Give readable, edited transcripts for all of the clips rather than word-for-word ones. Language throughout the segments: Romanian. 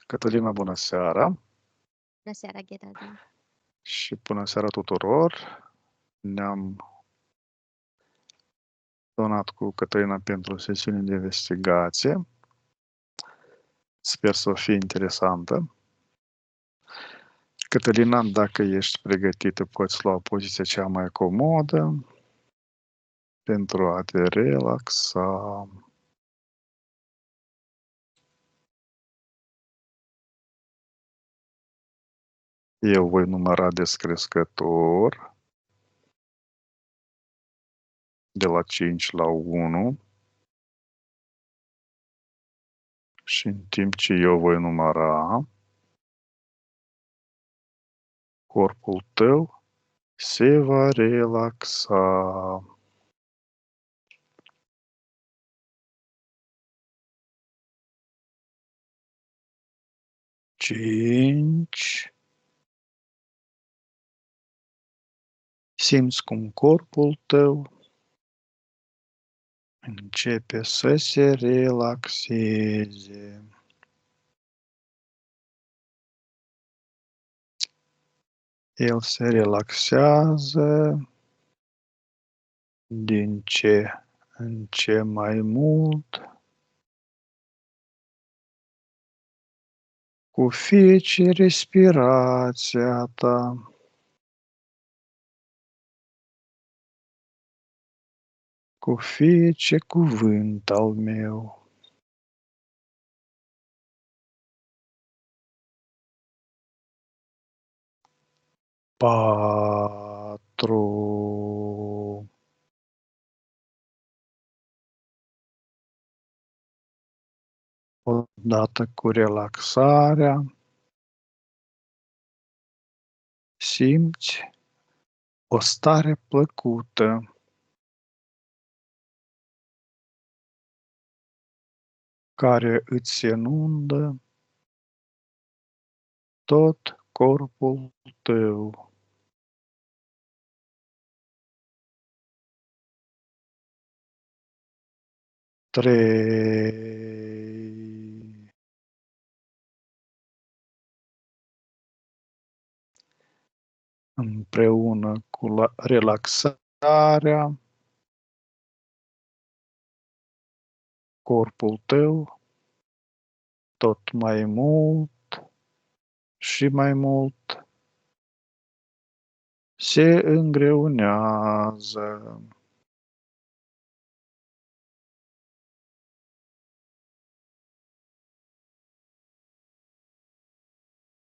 Cătălina, bună seara Bună seara, Gherardin. și bună seara tuturor. Ne-am donat cu Cătălina pentru sesiune de investigație. Sper să o fie interesantă. Cătălina, dacă ești pregătită, poți lua poziția cea mai comodă pentru a te relaxa. Eu voi număra descrescător de la 5 la 1 și în timp ce eu voi număra, corpul tău se va relaxa. 5. Simți cum corpul tău începe să se relaxeze. El se relaxează din ce în ce mai mult cu fiecare respirație a ta. Cu fiecare cuvânt al meu. Patru. Odată cu relaxarea, simți o stare plăcută care îți inundă tot corpul tău. Trei. Împreună cu relaxarea, corpul tău tot mai mult și mai mult se îngreunează.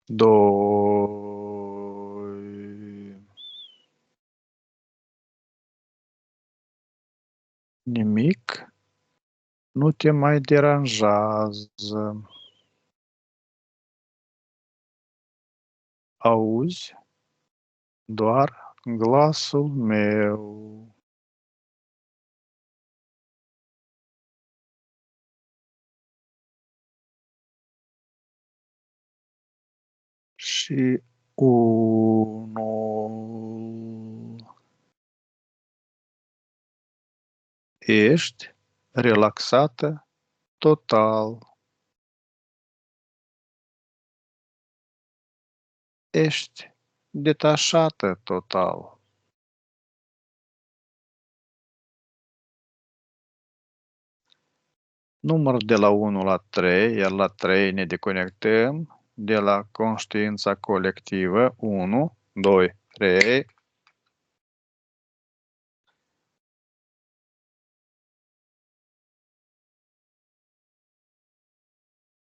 2. Nimic nu te mai deranjează. Auzi doar glasul meu. Și 1. Ești relaxată total. Ești detașată total. Număr de la 1 la 3, iar la 3 ne deconectăm de la conștiința colectivă. 1, 2, 3.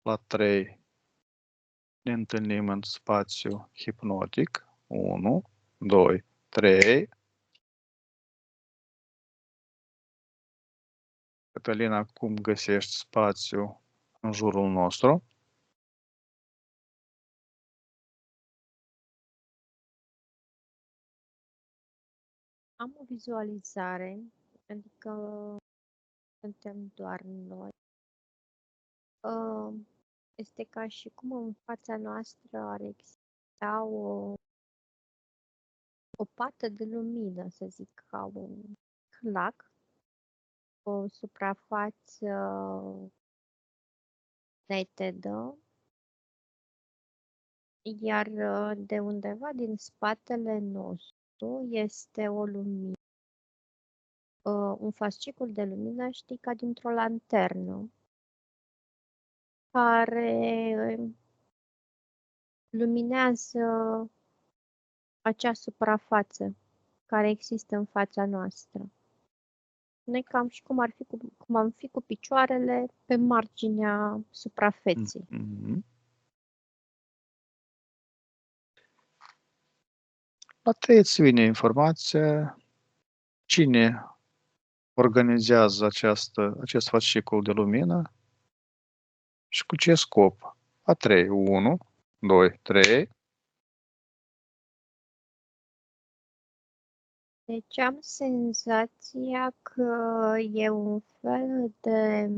La 3 ne întâlnim în spațiu hipnotic. 1, 2, 3. Cătălina, cum găsești spațiu în jurul nostru? Am o vizualizare, adică suntem doar noi. Este ca și cum în fața noastră ar exista o pată de lumină, să zic, ca un clac, o suprafață netedă Iar de undeva din spatele nostru este o lumină, un fascicul de lumină, știi, ca dintr-o lanternă, care luminează acea suprafață care există în fața noastră. E cam și cum am fi cu picioarele pe marginea suprafeței. Mhm. La 3 îți vine informația cine organizează acest fascicul de lumină și cu ce scop. A 3, 1, 2, 3. Deci am senzația că e un fel de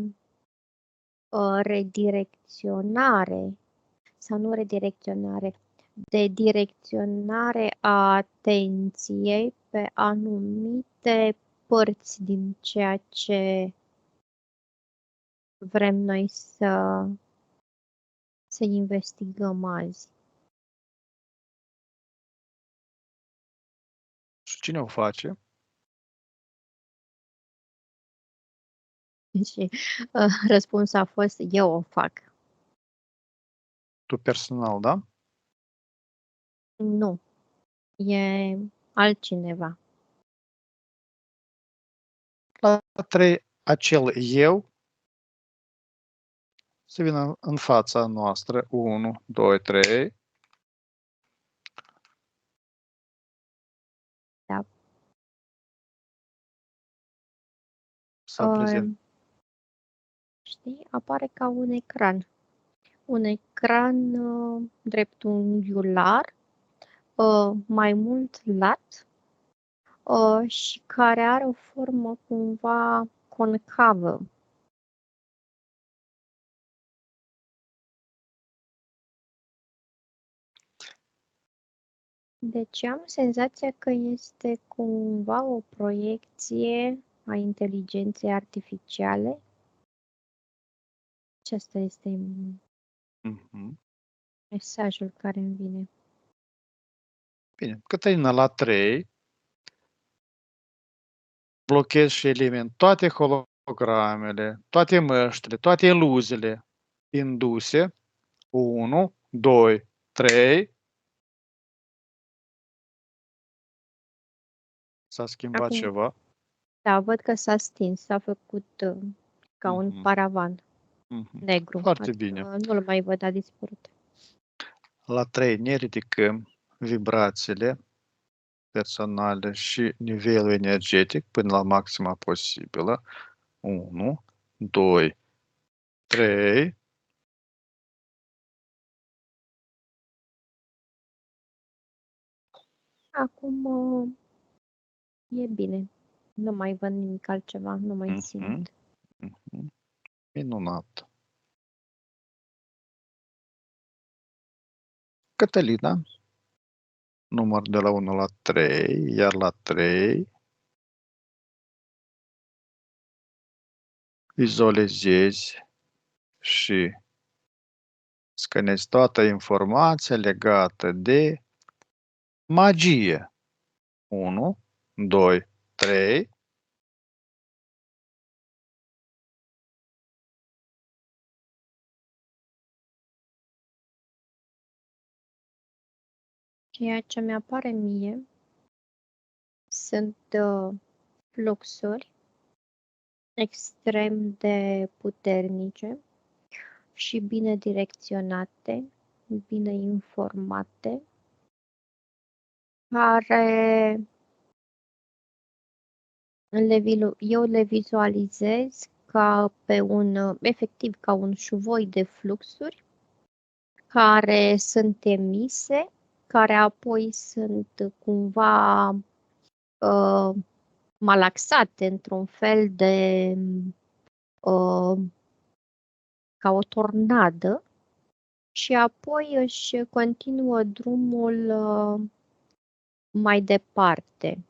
redirecționare, sau nu redirecționare, de direcționare a atenției pe anumite părți din ceea ce vrem noi să investigăm azi. Și cine o face? Și răspunsul a fost: eu o fac. Tu personal, da? Nu, e altcineva. La 3, acel eu să vină în fața noastră. 1, 2, 3. Da. Să prezint. Știi, apare ca un ecran. Un ecran dreptunghiular, mai mult lat, și care are o formă cumva concavă. Deci am senzația că este cumva o proiecție a inteligenței artificiale. Acesta este Mhm. mesajul care îmi vine. Bine, Cătălina, la 3 blochez și elimin toate hologramele, toate măștile, toate iluziile induse. 1, 2, 3. S-a schimbat Acum, ceva. da, văd că s-a stins, s-a făcut ca un Mhm. paravan Mhm. negru, Foarte adică bine. nu-l mai văd, a dispărut. La 3 ne ridicăm vibrațiile personale și nivelul energetic până la maxima posibilă. 1, 2, 3. Acum e bine. Nu mai văd nimic altceva, nu mai simt. Minunat. Cătălina, număr de la 1 la 3, iar la 3 vizualizezi și scanezi toată informația legată de magie. 1, 2, 3. Ceea ce mi-apare mie sunt fluxuri extrem de puternice și bine direcționate, bine informate, care eu le vizualizez ca pe efectiv ca un șuvoi de fluxuri care sunt emise, care apoi sunt cumva malaxate într-un fel de ca o tornadă și apoi își continuă drumul mai departe.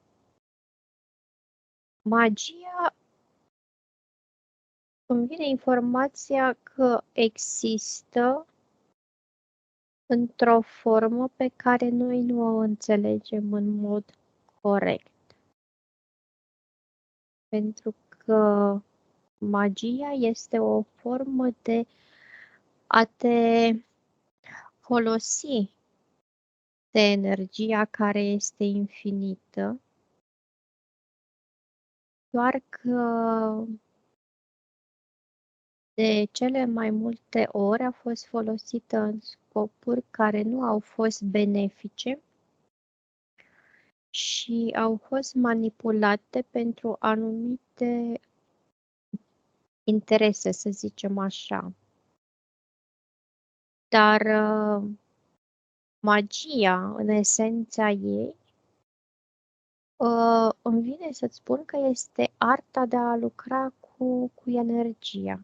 Magia, îmi vine informația că există într-o formă pe care noi nu o înțelegem în mod corect. Pentru că magia este o formă de a te folosi de energia care este infinită, doar că de cele mai multe ori a fost folosită în scopuri care nu au fost benefice și au fost manipulate pentru anumite interese, să zicem așa. Dar magia, în esența ei, îmi vine să-ți spun că este arta de a lucra cu energia.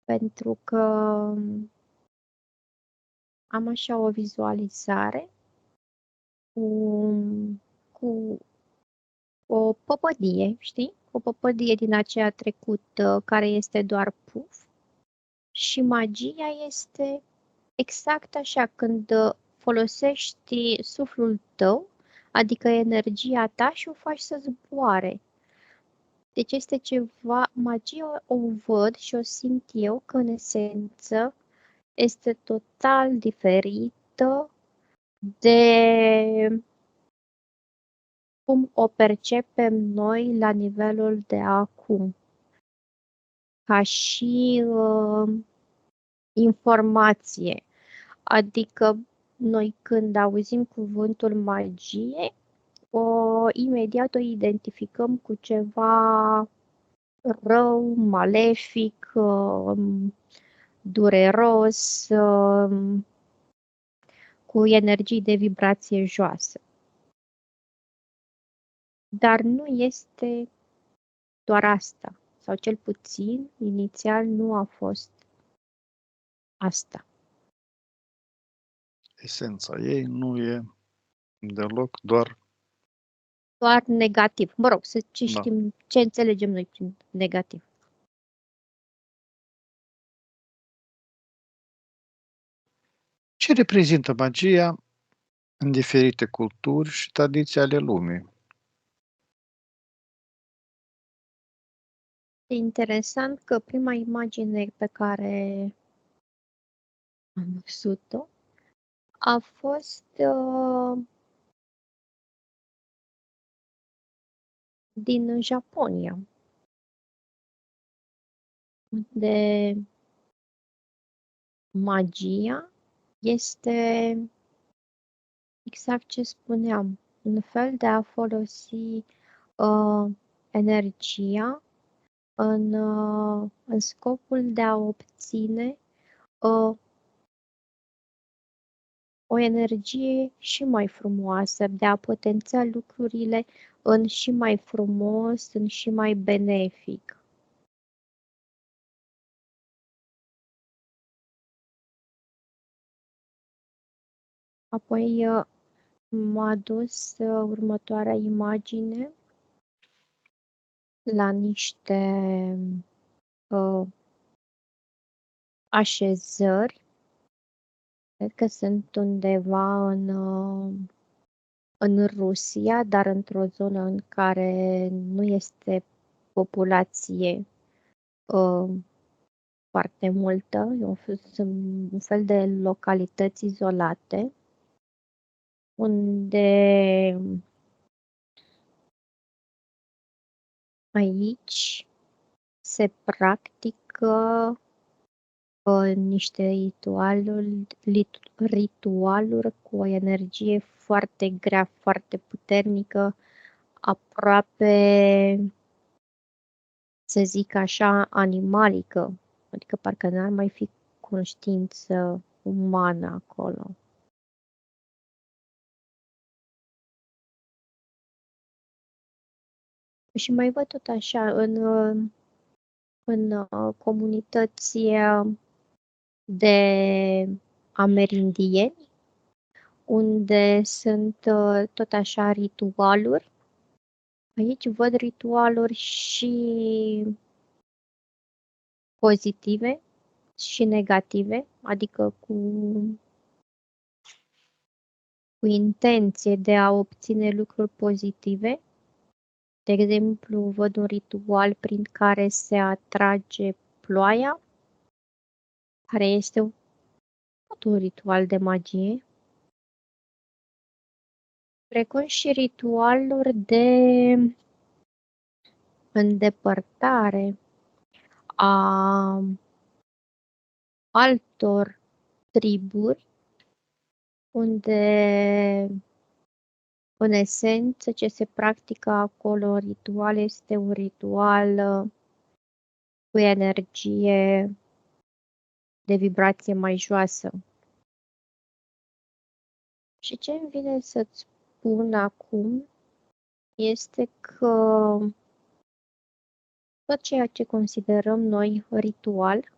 Pentru că am așa o vizualizare cu o păpădie, știi? O păpădie din aceea trecută care este doar puf. Și magia este exact așa, când folosești suflul tău, adică energia ta și o faci să zboare. Deci este ceva, magia o văd și o simt eu că în esență este total diferită de cum o percepem noi la nivelul de acum. Ca și informație. Adică noi când auzim cuvântul magie, imediat o identificăm cu ceva rău, malefic, dureros, cu energii de vibrație joasă. Dar nu este doar asta, sau cel puțin inițial nu a fost asta. Esența ei nu e deloc doar Negativ. Mă rog, ce Da. știm, ce înțelegem noi prin negativ. Ce reprezintă magia în diferite culturi și tradiții ale lumii? E interesant că prima imagine pe care am văzut-o a fost din Japonia, unde magia este exact ce spuneam, un fel de a folosi energia în scopul de a obține o energie și mai frumoasă, de a potența lucrurile în și mai frumos, în și mai benefic. Apoi m-a dus următoarea imagine la niște așezări. Cred că sunt undeva în Rusia, dar într-o zonă în care nu este populație foarte multă, sunt un fel de localități izolate, unde aici se practică niște ritualuri cu o energie foarte grea, foarte puternică, aproape, să zic așa, animalică. Adică parcă n-ar mai fi conștiință umană acolo. Și mai văd tot așa, în comunități de amerindieni, unde sunt tot așa ritualuri. Aici văd ritualuri și pozitive și negative, adică cu intenție de a obține lucruri pozitive. De exemplu, văd un ritual prin care se atrage ploaia, care este un ritual de magie, precum și ritualuri de îndepărtare a altor triburi, unde în esență ce se practică acolo ritual este un ritual cu energie de vibrație mai joasă. Și ce îmi vine să-ți spun acum este că tot ceea ce considerăm noi ritual,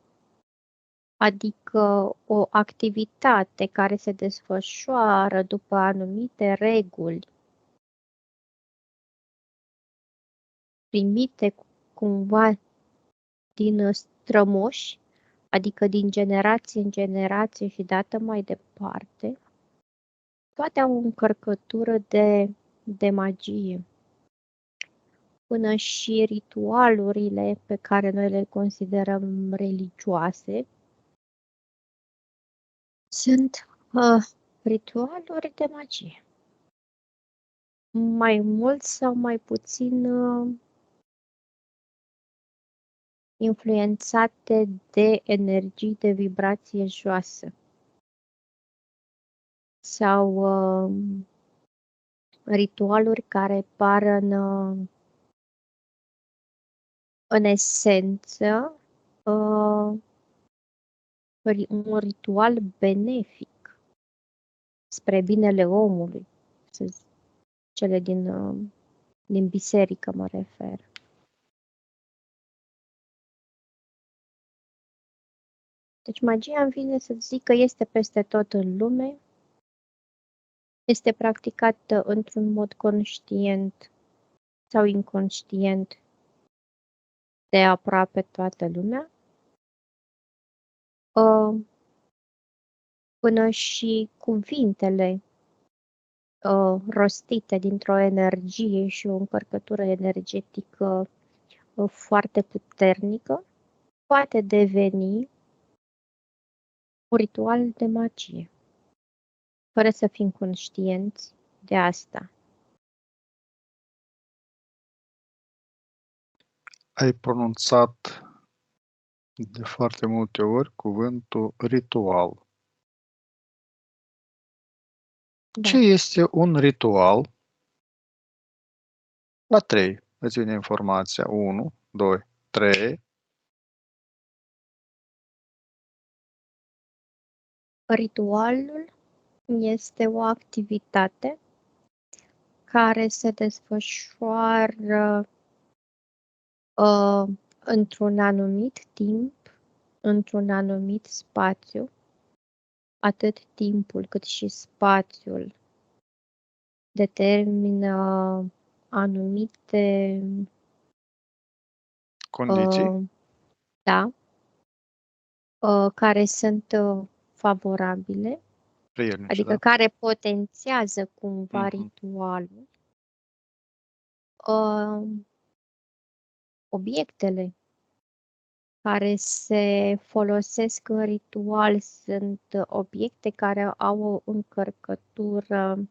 adică o activitate care se desfășoară după anumite reguli primite cumva din strămoși, adică din generație în generație și dată mai departe, toate au o încărcătură de magie. Până și ritualurile pe care noi le considerăm religioase sunt ritualuri de magie. Mai mult sau mai puțin influențate de energii de vibrație joasă sau ritualuri care par în esență un ritual benefic spre binele omului, cele din biserică mă refer. Deci magia îmi vine să zic că este peste tot în lume, este practicată într-un mod conștient sau inconștient de aproape toată lumea, până și cuvintele rostite dintr-o energie și o încărcătură energetică foarte puternică, poate deveni un ritual de magie, fără să fim conștienți de asta. Ai pronunțat de foarte multe ori cuvântul ritual. Da. Ce este un ritual? La 3 îți vine informația. 1, 2, 3. Ritualul este o activitate care se desfășoară într-un anumit timp, într-un anumit spațiu, atât timpul cât și spațiul determină anumite Condiții? Da, care sunt favorabile, Prielnice, adică da? care potențiază cumva Mhm. ritualul. Obiectele care se folosesc în ritual sunt obiecte care au o încărcătură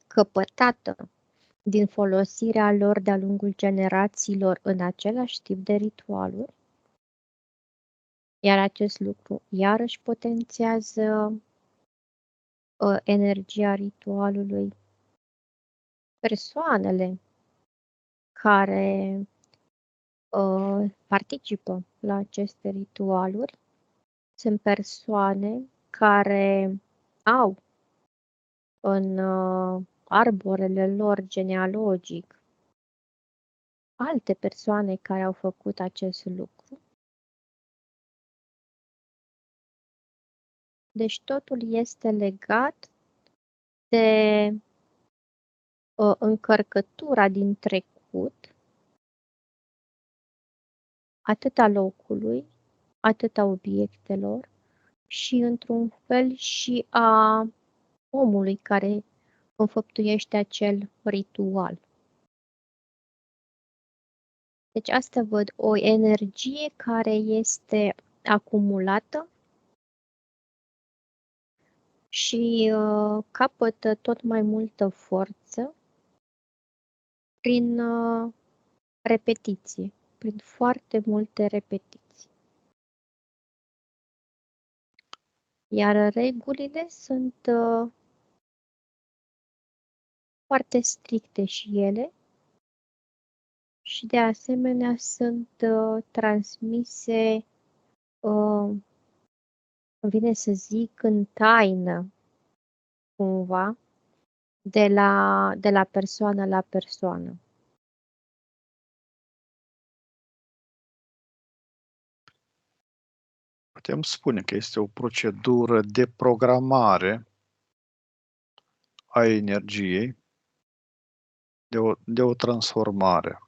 căpătată din folosirea lor de-a lungul generațiilor în același tip de ritualuri, iar acest lucru iarăși potențiază energia ritualului. Persoanele care participă la aceste ritualuri sunt persoane care au în arborele lor genealogic alte persoane care au făcut acest lucru. Deci totul este legat de încărcătura din trecut, atât a locului, atât a obiectelor și, într-un fel, și a omului care înfăptuiește acel ritual. Deci asta văd, o energie care este acumulată și capătă tot mai multă forță prin repetiție, prin foarte multe repetiții. Iar regulile sunt foarte stricte și ele și de asemenea sunt transmise, îmi vine să zic, în taină, cumva, de la persoană la persoană. Putem spune că este o procedură de programare a energiei, de o transformare.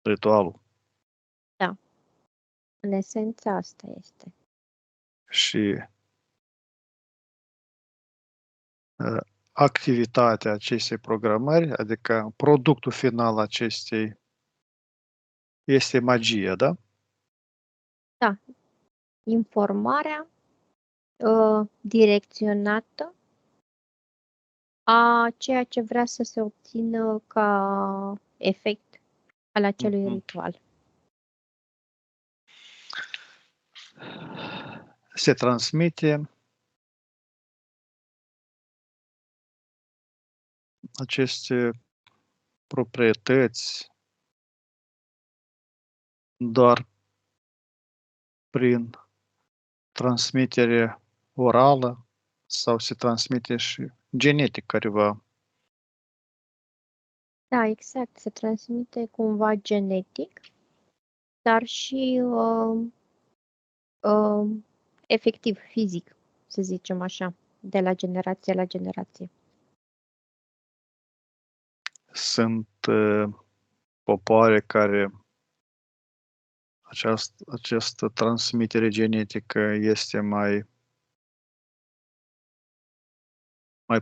Ritualul. Da. În esență asta este. Și activitatea acestei programări, adică productul final acestei, este magia, da? Da. Informarea direcționată a ceea ce vrea să se obțină ca efect al acelui ritual. Se transmite aceste proprietăți doar prin transmitere orală sau se transmite și genetic careva? Da, exact. Se transmite cumva genetic, dar și efectiv, fizic, să zicem așa, de la generație la generație. Sunt popoare care această transmitere genetică este mai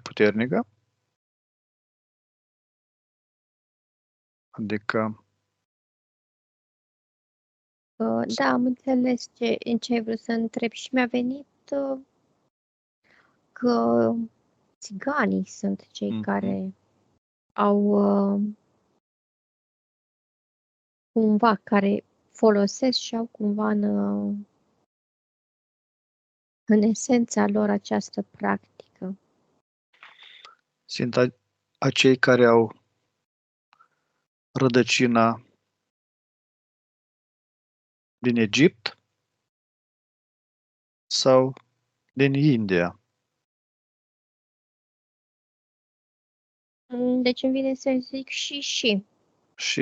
puternică? Adică Da, am înțeles în ce ai vrut să întreb și mi-a venit că țiganii sunt cei care au cumva, care folosesc și au cumva în esența lor această practică. sunt acei care au rădăcina din Egipt sau din India? Deci îmi vine să zic și.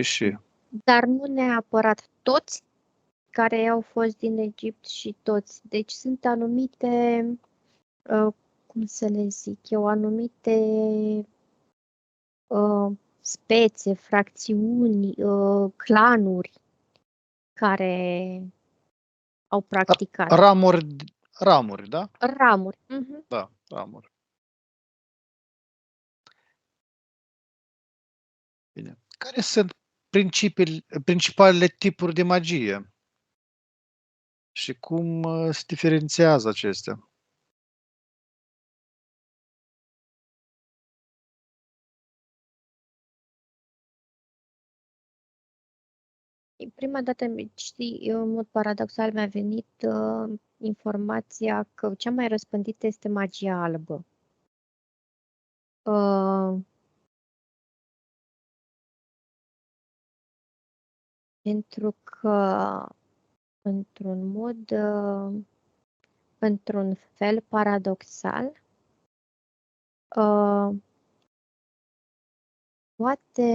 Și. Dar nu neapărat toți care au fost din Egipt și toți. Deci sunt anumite, cum să le zic eu, anumite spețe, fracțiuni, clanuri care au practicat. Ramuri, da? Ramuri. Da, ramuri. Bine. Care sunt principalele tipuri de magie? Și cum se diferențiază acestea? Prima dată, știi, în mod paradoxal mi-a venit informația că cea mai răspândită este magia albă. Pentru că, într-un fel paradoxal, toate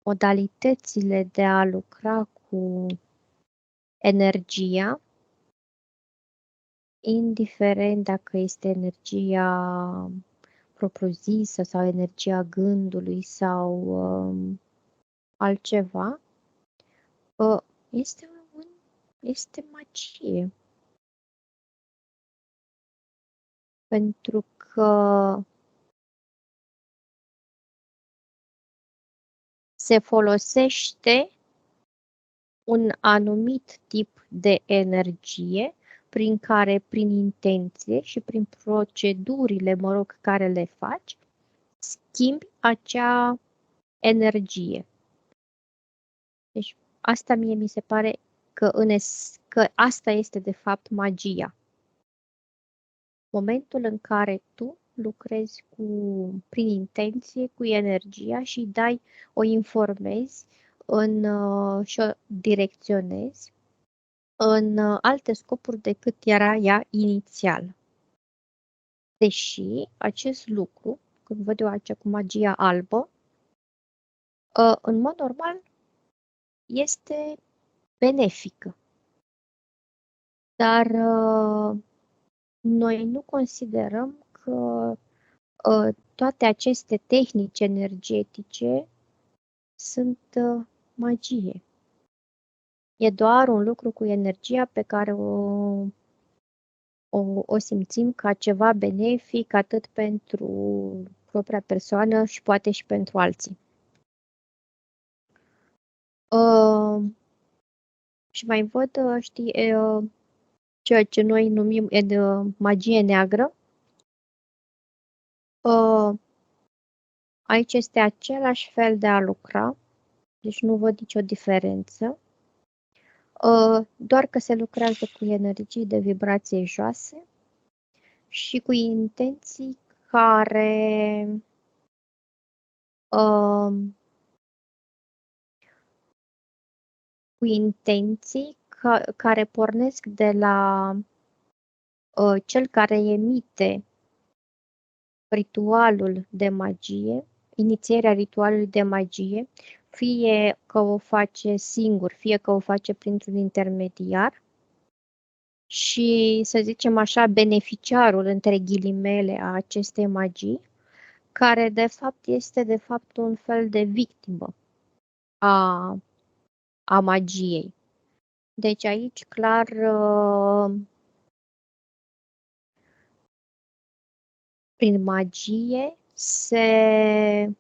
modalitățile de a lucra cu energia, indiferent dacă este energia propriu-zisă sau energia gândului sau altceva, Este magie. Pentru că se folosește un anumit tip de energie prin care, prin intenție și prin procedurile, care le faci, schimbi acea energie. Deci asta mie mi se pare că asta este de fapt magia. Momentul în care tu lucrezi prin intenție, cu energia și o informezi și o direcționezi în alte scopuri decât era ea inițial. Deși acest lucru, când văd eu aici cu magia albă, în mod normal este benefică. Dar noi nu considerăm că toate aceste tehnici energetice sunt magie. E doar un lucru cu energia pe care o simțim ca ceva benefic atât pentru propria persoană și poate și pentru alții. Și mai văd, știi, ceea ce noi numim magie neagră. Aici este același fel de a lucra, deci nu văd nicio diferență, doar că se lucrează cu energii de vibrație joase și cu intenții care pornesc de la cel care emite ritualul de magie, inițierea ritualului de magie, fie că o face singur, fie că o face printr-un intermediar și, să zicem așa, beneficiarul, între ghilimele, a acestei magii, care de fapt este un fel de victimă a magiei. Deci aici, clar, prin magie se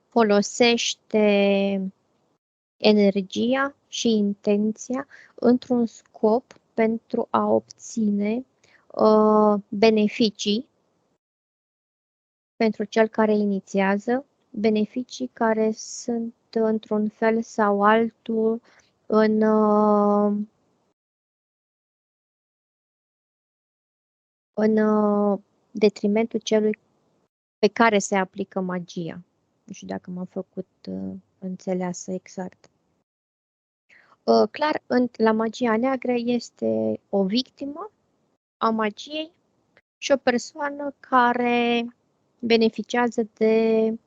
folosește energia și intenția într-un scop pentru a obține beneficii pentru cel care inițiază, beneficii care sunt într-un fel sau altul în detrimentul celui pe care se aplică magia. Nu știu dacă m-am făcut înțeleasă exact. Clar, la magia neagră este o victimă a magiei și o persoană care beneficiază de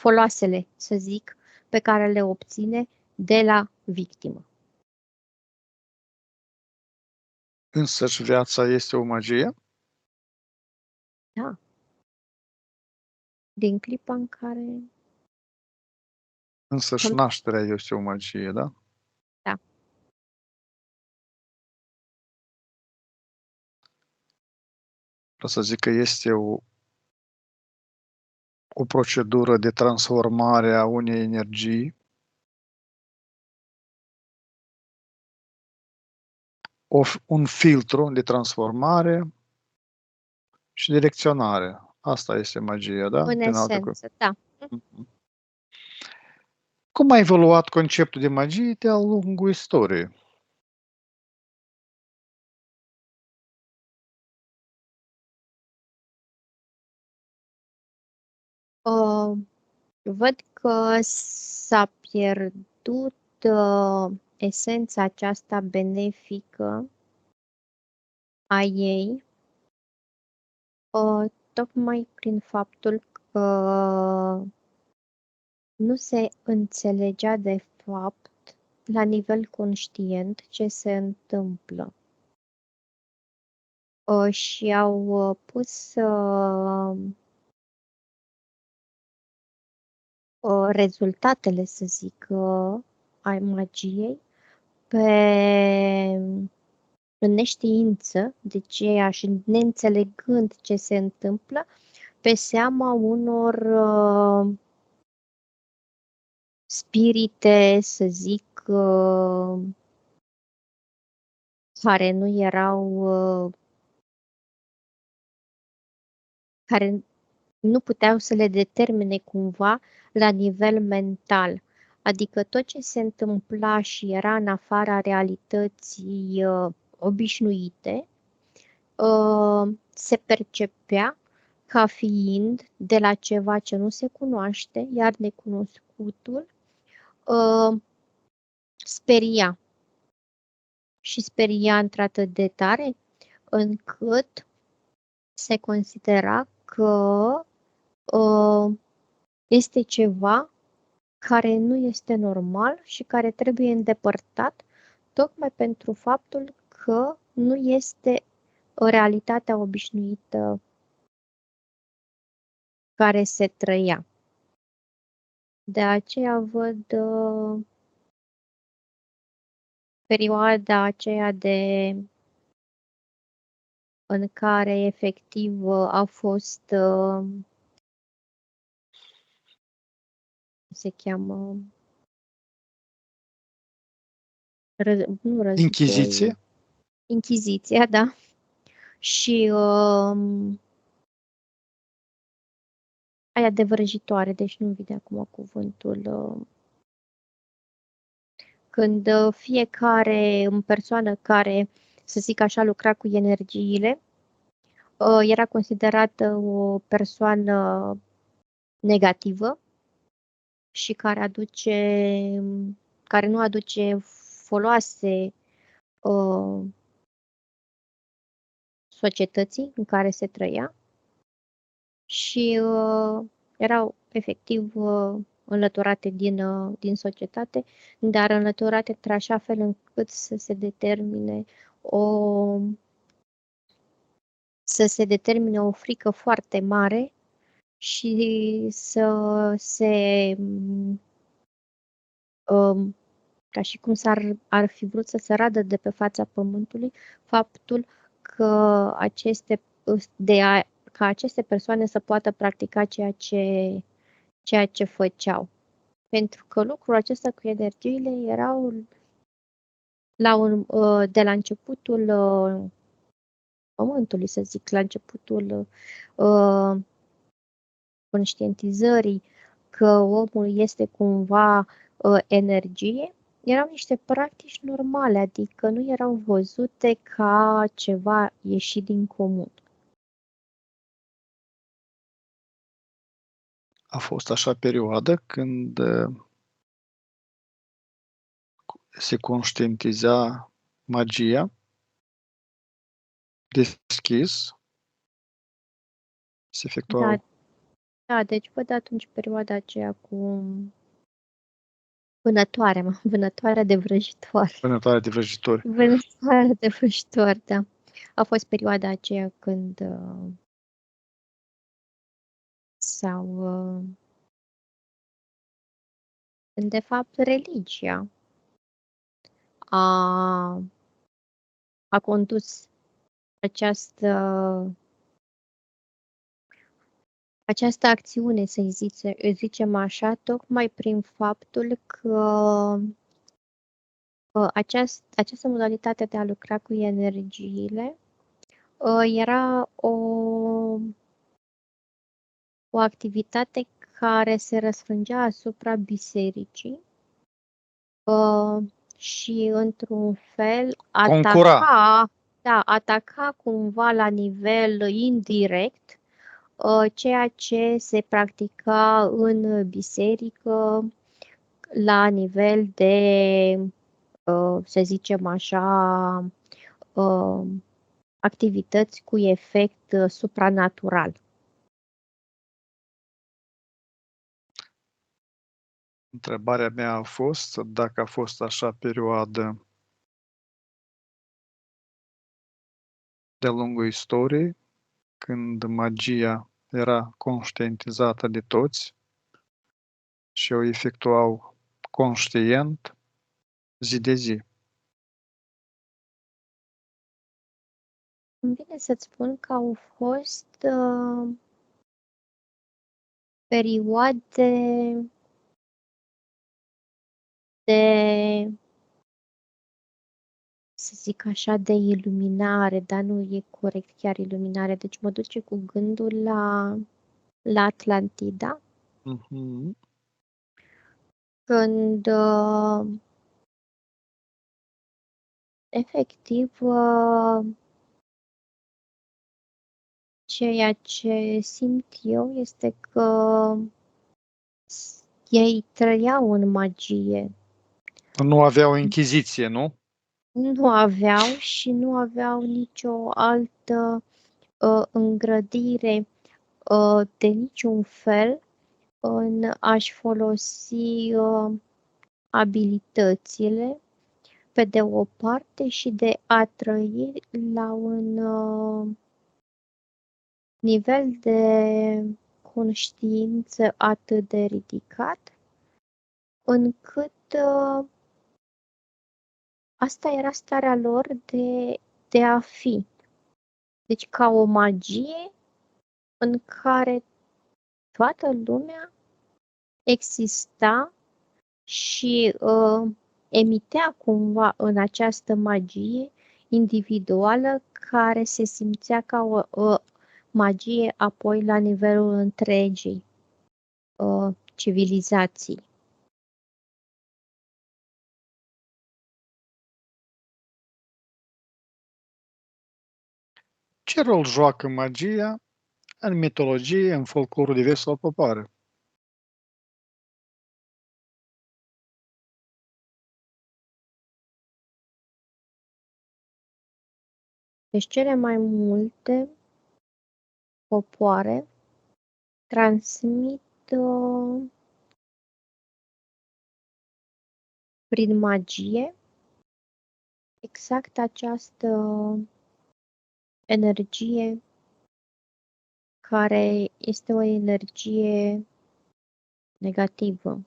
foloasele, să zic, pe care le obține de la victimă. Însăși viața este o magie? Da. Din clipa în care... Însăși nașterea este o magie, da? Da. Vreau să zic că este o procedură de transformare a unei energii, un filtru de transformare și direcționare. Asta este magia, da? În esență, da. Cum a evoluat conceptul de magie de-a lungul istoriei? Văd că s-a pierdut esența aceasta benefică a ei, tocmai prin faptul că nu se înțelegea de fapt la nivel conștient ce se întâmplă. Și au pus rezultatele, să zic, a magiei în neștiință de ceea și neînțelegând ce se întâmplă, pe seama unor spirite, să zic, care nu erau, care nu puteau să le determine cumva la nivel mental. Adică tot ce se întâmpla și era în afara realității obișnuite, se percepea ca fiind de la ceva ce nu se cunoaște, iar necunoscutul speria. Și speria într-atât de tare încât se considera că este ceva care nu este normal și care trebuie îndepărtat, tocmai pentru faptul că nu este realitatea obișnuită care se trăia. De aceea văd perioada aceea în care efectiv a fost se cheamă nu război. Inchiziție? Inchiziția, da. Și aia de vrăjitoare, deci nu-mi vine acum cuvântul. Când fiecare persoană care, să zic așa, lucra cu energiile, era considerată o persoană negativă și care nu aduce foloase societății în care se trăia și erau efectiv înlăturate din societate, dar înlăturate într-așa fel încât să se determine o frică foarte mare și să se ca și cum ar fi vrut să se radă de pe fața pământului faptul că ca aceste persoane să poată practica ceea ce făceau. Pentru că lucrul acesta cu energiile erau de la începutul pământului, să zic, la începutul conștientizării că omul este cumva energie, erau niște practici normale, adică nu erau văzute ca ceva ieșit din comun. A fost așa perioadă când se conștientiza magia deschis, se efectuau. Da, deci văd atunci perioada aceea cu vânătoarea de vrăjitori. Vânătoarea de vrăjitori. Vânătoarea de vrăjitori, da. A fost perioada aceea când când de fapt religia a condus această acțiune, să zicem așa, tocmai prin faptul că această modalitate de a lucra cu energiile era o activitate care se răsfrângea asupra bisericii și, într-un fel, ataca cumva la nivel indirect ceea ce se practica în biserică la nivel de, să zicem așa, activități cu efect supranatural. Întrebarea mea a fost dacă a fost așa perioadă de-a lungul istoriei, când magia era conștientizată de toți și o efectuau conștient, zi de zi. Îmi vine să-ți spun că au fost perioade de, să zic așa, de iluminare, dar nu e corect chiar iluminare. Deci mă duce cu gândul la Atlantida, Mhm. când efectiv ceea ce simt eu este că ei trăiau în magie. Nu aveau închiziție, nu? Nu aveau și nu aveau nicio altă îngrădire de niciun fel în a-și folosi abilitățile, pe de o parte, și de a trăi la un nivel de conștiință atât de ridicat, încât asta era starea lor de a fi. Deci ca o magie în care toată lumea exista și emitea cumva în această magie individuală care se simțea ca o magie apoi la nivelul întregii civilizații. Ce rol joacă magia în mitologie, în folclorul diverselor popoare? Deci cele mai multe popoare transmit prin magie exact această energie care este o energie negativă.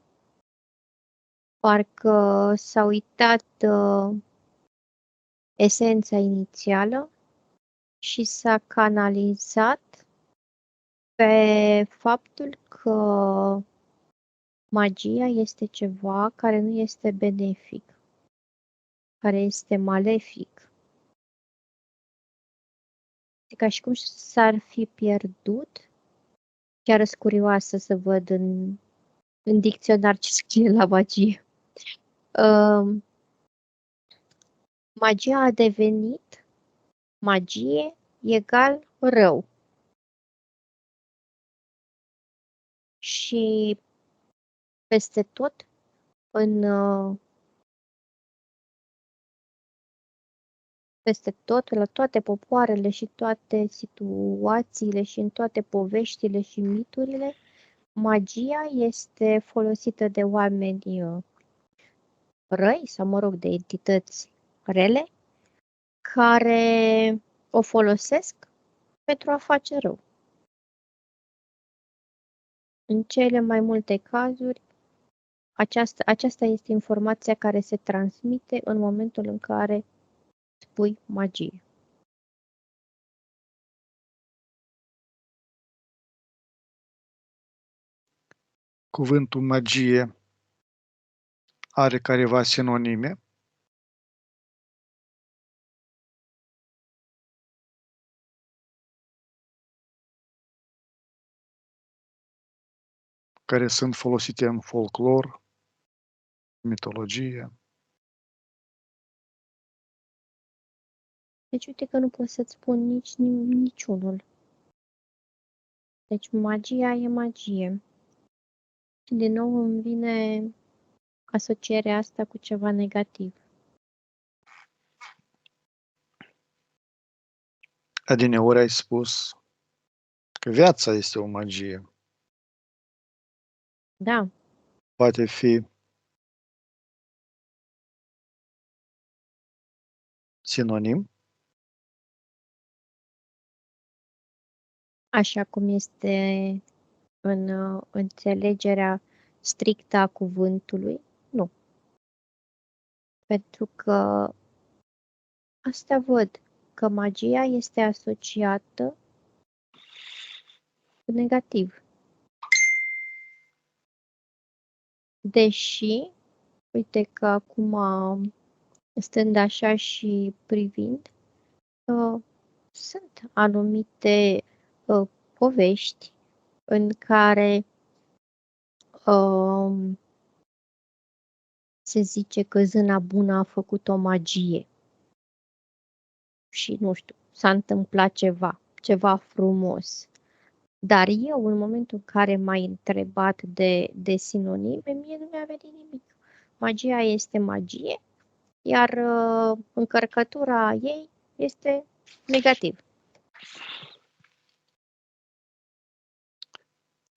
Parcă s-a uitat esența inițială și s-a canalizat pe faptul că magia este ceva care nu este benefic, care este malefic. E ca și cum s-ar fi pierdut. Chiar sunt curioasă să văd în dicționar ce scrie la magie. Magia a devenit magie egal rău. Și peste tot peste tot, la toate popoarele și toate situațiile și în toate poveștile și miturile, magia este folosită de oameni răi sau, mă rog, de entități rele care o folosesc pentru a face rău. În cele mai multe cazuri, aceasta este informația care se transmite în momentul în care spui magie. Cuvântul magie are careva sinonime? Care sunt folosite în folclor, mitologie. Deci uite că nu pot să-ți spun niciunul. Deci magia e magie. Și din nou îmi vine asocierea asta cu ceva negativ. Adineori ai spus că viața este o magie. Da, Poate fi sinonim? așa cum este în înțelegerea strictă a cuvântului, nu. Pentru că asta văd, că magia este asociată cu negativ. Deși, uite că acum, stând așa și privind, sunt anumite povești în care se zice că zâna bună a făcut o magie și, nu știu, s-a întâmplat ceva frumos. Dar eu, în momentul în care m-ai întrebat de sinonime, mie nu mi-a venit nimic. Magia este magie, iar încărcătura ei este negativ.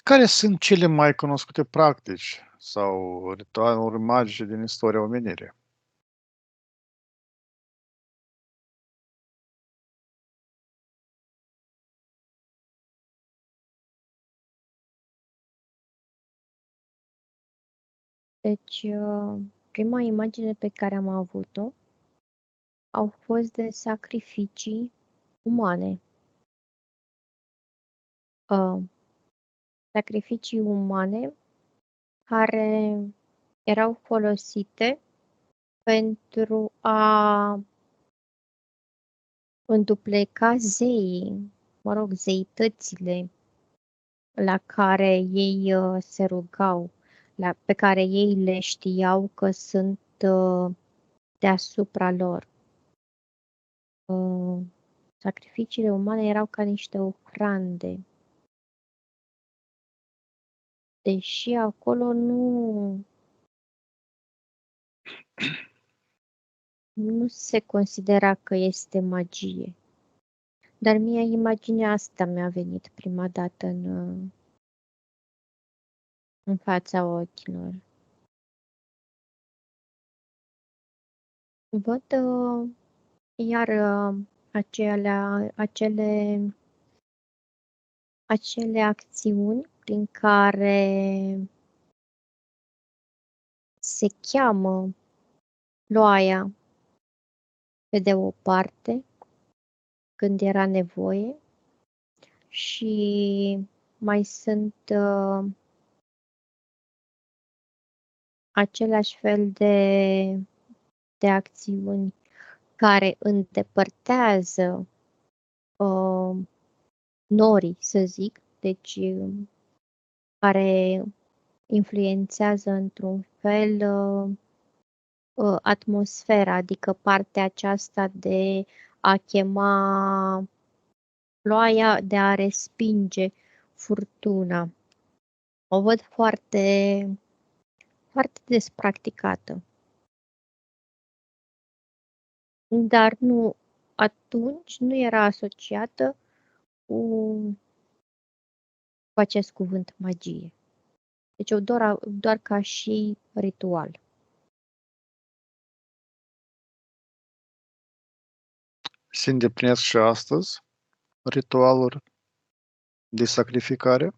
Care sunt cele mai cunoscute practici sau ritualuri magice din istoria omenirii? Deci, prima imagine pe care am avut-o au fost de sacrificii umane. Sacrificii umane care erau folosite pentru a îndupleca zeii, zeitățile la care ei se rugau, pe care ei le știau că sunt deasupra lor. Sacrificiile umane erau ca niște ofrande. Deși acolo nu se considera că este magie. Dar mie imaginea asta mi-a venit prima dată în fața ochilor. Văd iar acele acțiuni prin care se cheamă ploaia pe de o parte când era nevoie și mai sunt același fel de acțiuni care îndepărtează norii, să zic, deci care influențează într-un fel atmosfera, adică partea aceasta de a chema ploaia, de a respinge furtuna. O văd foarte, foarte des practicată. Dar nu, atunci nu era asociată cu acest cuvânt magie. Deci doar ca și ritual. Se îndeplinesc și astăzi ritualuri de sacrificare?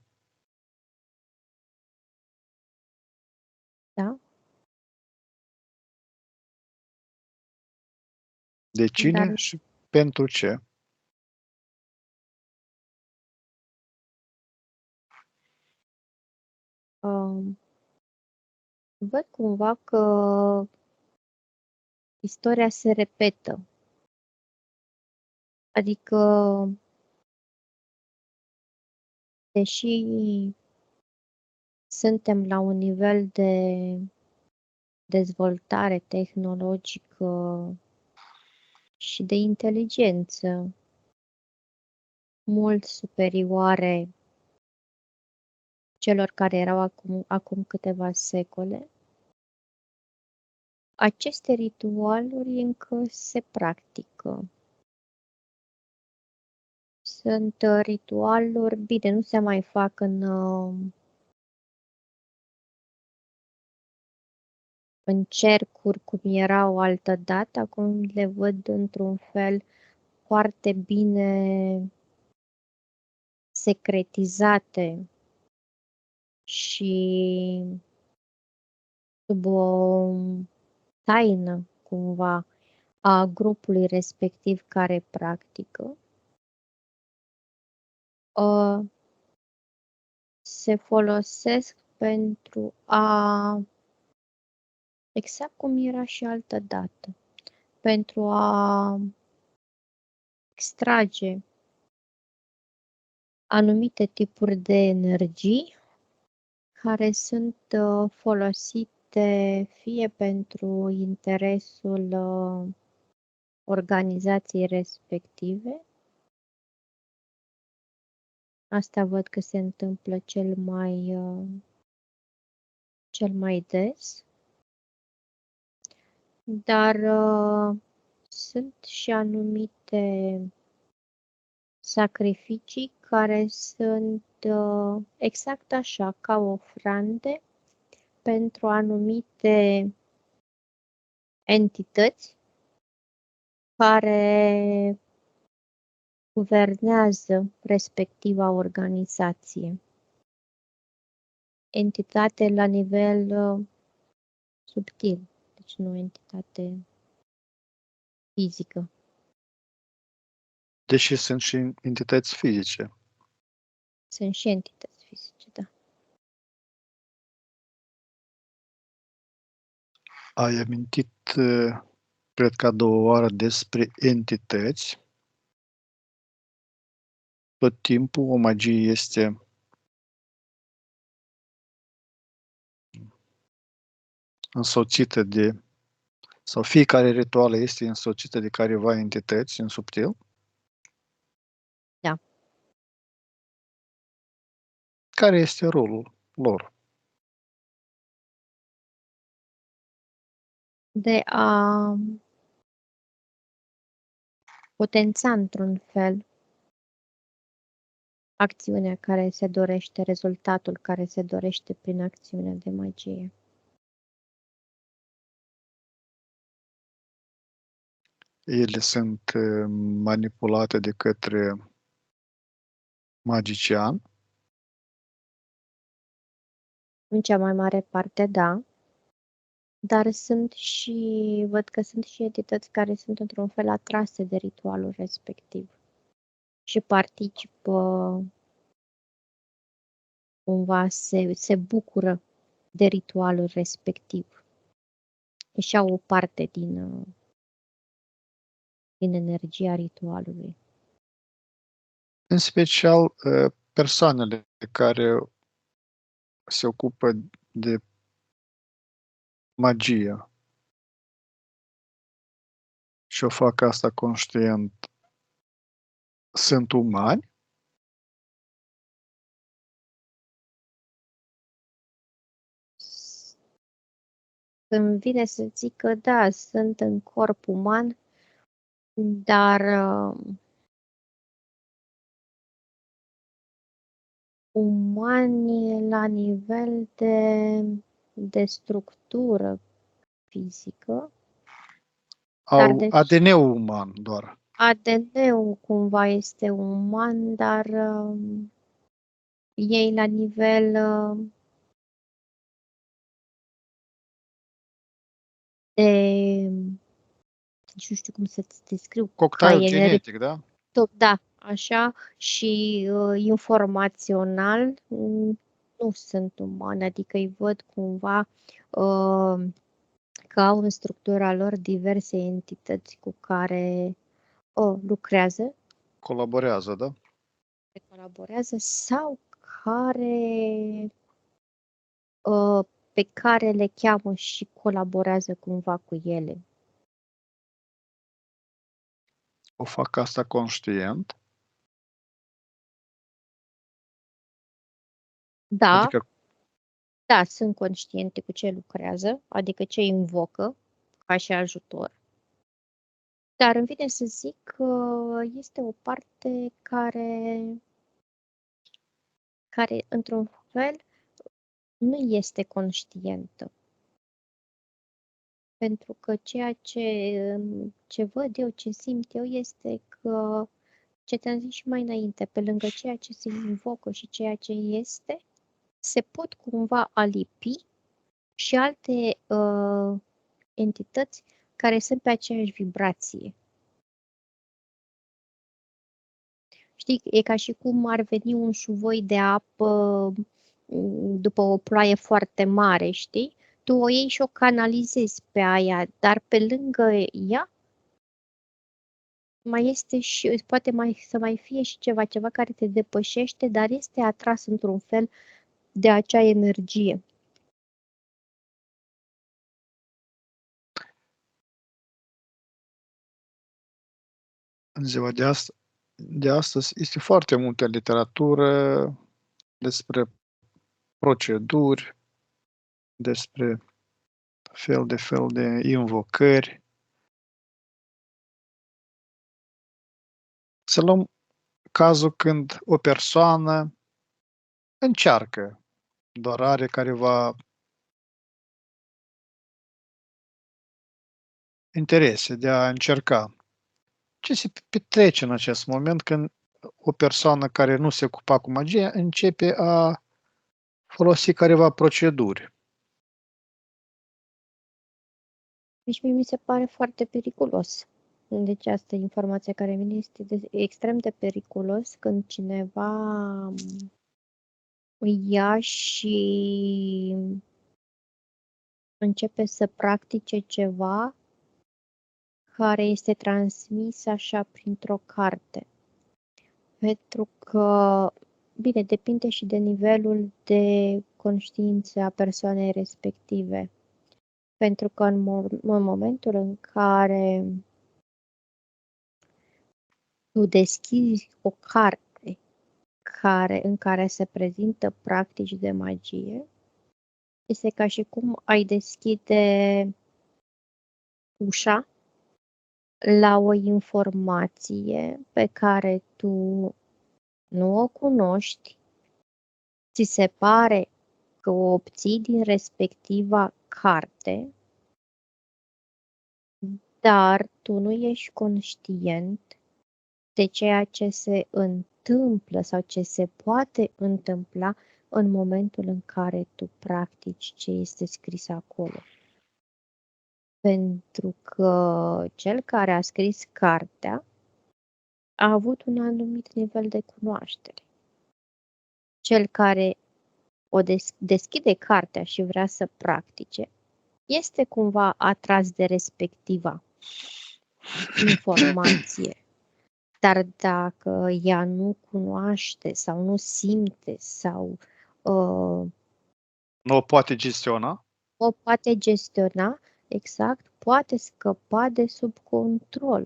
Da? De cine Dar și pentru ce? văd cumva că istoria se repetă. Adică, deși suntem la un nivel de dezvoltare tehnologică și de inteligență mult superioare celor care erau acum câteva secole, aceste ritualuri încă se practică. Sunt ritualuri, bine, nu se mai fac în cercuri cum erau altădată, acum le văd într-un fel foarte bine secretizate și sub o taină cumva a grupului respectiv care practică, se folosesc pentru a, exact cum era și altă dată, pentru a extrage anumite tipuri de energii care sunt folosite fie pentru interesul organizației respective. Asta văd că se întâmplă cel mai des. Dar sunt și anumite sacrificii care sunt exact așa, ca ofrande pentru anumite entități care guvernează respectiva organizație. Entitate la nivel subtil, deci nu entitate fizică. Deși sunt și entități fizice. Sunt și entități fizice, da. Ai amintit, cred că a doua oară, despre entități. Tot timpul o magie este însoțită de, sau fiecare ritual este însoțită de careva entități în subtil. Da. Care este rolul lor? De a potența într-un fel acțiunea care se dorește, rezultatul care se dorește prin acțiunea de magie. Ele sunt manipulate de către magician. În cea mai mare parte, da. Dar văd că sunt și entități care sunt într-un fel atrase de ritualul respectiv și participă, cumva se bucură de ritualul respectiv. Și au o parte din energia ritualului. În special persoanele care se ocupă de magie și o fac asta conștient, sunt umani? Îmi vine să zic că da, sunt în corp uman, dar umani la nivel de structură fizică. Au ADN-ul uman doar. ADN-ul cumva este uman, dar ei la nivel de, nu știu cum să-ți descriu, Cocktail genetic, da? Da, așa, și informațional nu sunt umane, adică îi văd cumva că au în structura lor diverse entități cu care lucrează, Colaborează, da? colaborează sau pe care le cheamă și colaborează cumva cu ele. O fac asta conștient? Da, Adică da, sunt conștiente cu ce lucrează, adică ce invocă ca și ajutor. Dar îmi vine să zic că este o parte care într-un fel, nu este conștientă. Pentru că ceea ce văd eu, ce simt eu, este că, ce te-am zis și mai înainte, pe lângă ceea ce se invocă și ceea ce este, se pot cumva alipi și alte entități care sunt pe aceeași vibrație. Știi, e ca și cum ar veni un șuvoi de apă după o ploaie foarte mare, știi? Tu o iei și o canalizezi pe aia, dar pe lângă ea mai este și poate să mai fie și ceva care te depășește, dar este atras într-un fel de acea energie. În ziua de astăzi este foarte multă literatură despre proceduri, despre fel de invocări. Să luăm cazul când o persoană încearcă, doar are careva interese de a încerca. Ce se petrece în acest moment când o persoană care nu se ocupa cu magia începe a folosi careva proceduri? Deci mie mi se pare foarte periculos. Deci asta informația care vine este extrem de periculos când cineva îi ia și începe să practice ceva care este transmis așa printr-o carte. Pentru că, bine, depinde și de nivelul de conștiință a persoanei respective. Pentru că în momentul în care tu deschizi o carte în care se prezintă practici de magie, este ca și cum ai deschide ușa la o informație pe care tu nu o cunoști, ți se pare că o obții din respectiva carte, dar tu nu ești conștient de ceea ce se întâmplă sau ce se poate întâmpla în momentul în care tu practici ce este scris acolo. Pentru că cel care a scris cartea a avut un anumit nivel de cunoaștere. Cel care o deschide cartea și vrea să practice, este cumva atras de respectiva informație. Dar dacă ea nu cunoaște sau nu simte sau Nu o poate gestiona? o poate gestiona, exact, poate scăpa de sub control.